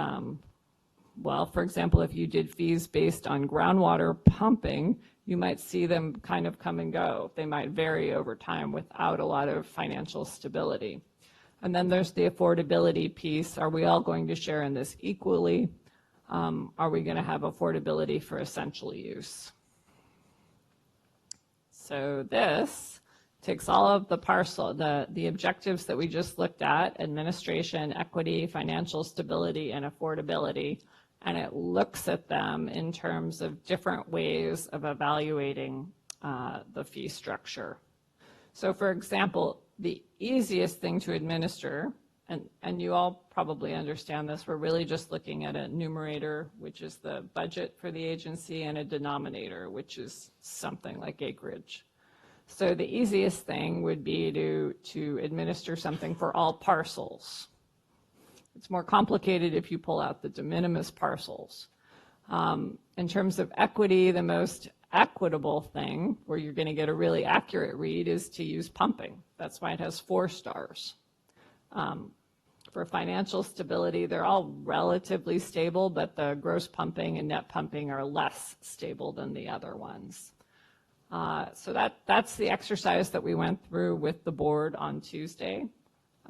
Speaker 4: well, for example, if you did fees based on groundwater pumping, you might see them kind of come and go. They might vary over time without a lot of financial stability. And then there's the affordability piece. Are we all going to share in this equally? Are we going to have affordability for essential use? So this takes all of the objectives that we just looked at: administration, equity, financial stability, and affordability, and it looks at them in terms of different ways of evaluating the fee structure. So for example, the easiest thing to administer, and you all probably understand this, we're really just looking at a numerator, which is the budget for the agency, and a denominator, which is something like acreage. So the easiest thing would be to administer something for all parcels. It's more complicated if you pull out the de minimis parcels. In terms of equity, the most equitable thing, where you're going to get a really accurate read, is to use pumping. That's why it has 4 stars. For financial stability, they're all relatively stable, but the gross pumping and net pumping are less stable than the other ones. So that's the exercise that we went through with the board on Tuesday.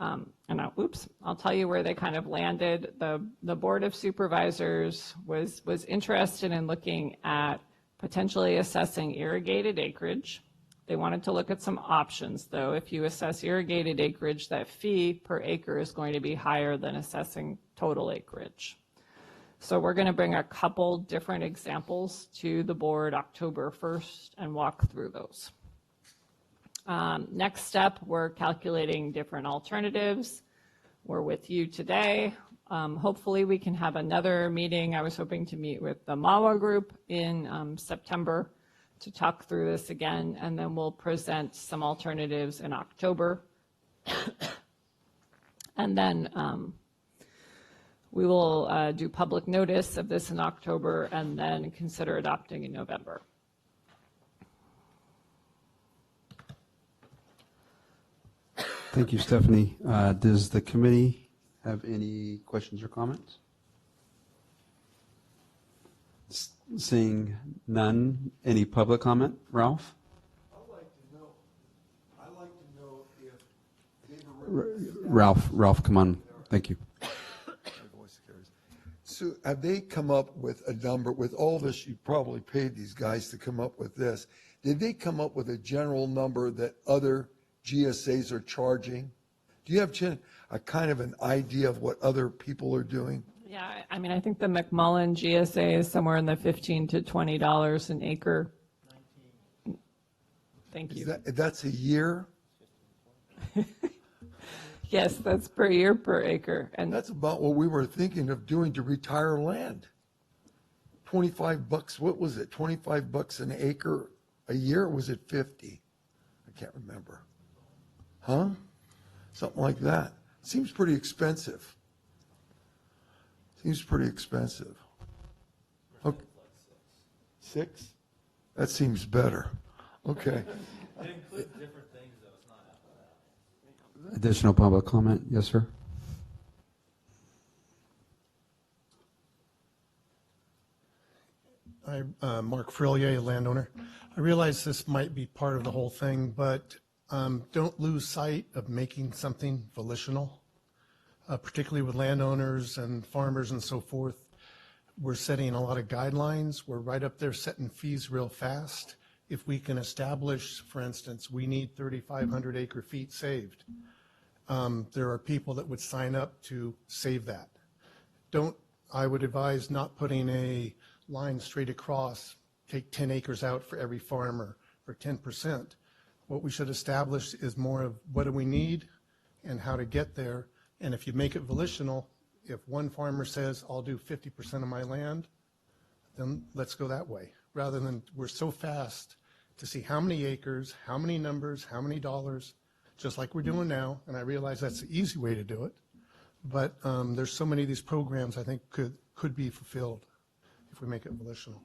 Speaker 4: I'll tell you where they kind of landed. The Board of Supervisors was interested in looking at potentially assessing irrigated acreage. They wanted to look at some options, though. If you assess irrigated acreage, that fee per acre is going to be higher than assessing total acreage. So we're going to bring a couple different examples to the board October 1st and walk through those. Next step, we're calculating different alternatives. We're with you today. Hopefully we can have another meeting. I was hoping to meet with the MAWA group in September to talk through this again, and then we'll present some alternatives in October. And then we will do public notice of this in October and then consider adopting in November.
Speaker 5: Thank you, Stephanie. Does the committee have any questions or comments? Seeing none, any public comment? Ralph?
Speaker 12: I'd like to know if
Speaker 5: Ralph, come on. Thank you.
Speaker 12: So have they come up with a number, with all this, you probably paid these guys to come up with this. Did they come up with a general number that other GSAs are charging? Do you have a kind of an idea of what other people are doing?
Speaker 4: Yeah, I mean, I think the McMullen GSA is somewhere in the $15 to $20 an acre. 19. Thank you.
Speaker 12: That's a year?
Speaker 4: Yes, that's per year per acre. And
Speaker 12: that's about what we were thinking of doing to retire land. $25, what was it? $25 an acre a year, or was it 50? I can't remember. Huh? Something like that. Seems pretty expensive. Seems pretty expensive. Okay. 6? That seems better. Okay.
Speaker 13: It includes different things, though. It's not after that.
Speaker 5: Additional public comment? Yes, sir.
Speaker 9: I'm Mark Frillier, landowner. I realize this might be part of the whole thing, but don't lose sight of making something volitional, particularly with landowners and farmers and so forth. We're setting a lot of guidelines. We're right up there setting fees real fast. if we can establish, for instance, we need 3,500 acre feet saved, there are people that would sign up to save that. I would advise not putting a line straight across, take 10 acres out for every farmer for 10%. What we should establish is more of what do we need and how to get there. And if you make it volitional, if one farmer says, I'll do 50% of my land, then let's go that way. Rather than we're so fast to see how many acres, how many numbers, how many dollars, just like we're doing now. And I realize that's the easy way to do it. But there's so many of these programs I think could be fulfilled if we make it volitional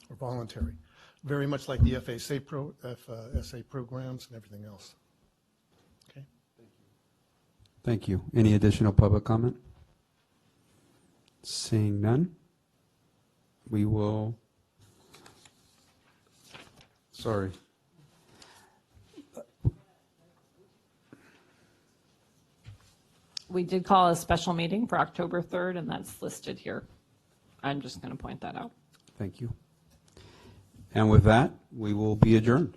Speaker 9: or voluntary. Very much like the FSA programs and everything else. Okay.
Speaker 5: Thank you. Any additional public comment? Seeing none, we will, sorry.
Speaker 4: We did call a special meeting for October 3rd, and that's listed here. I'm just going to point that out.
Speaker 5: Thank you. And with that, we will be adjourned.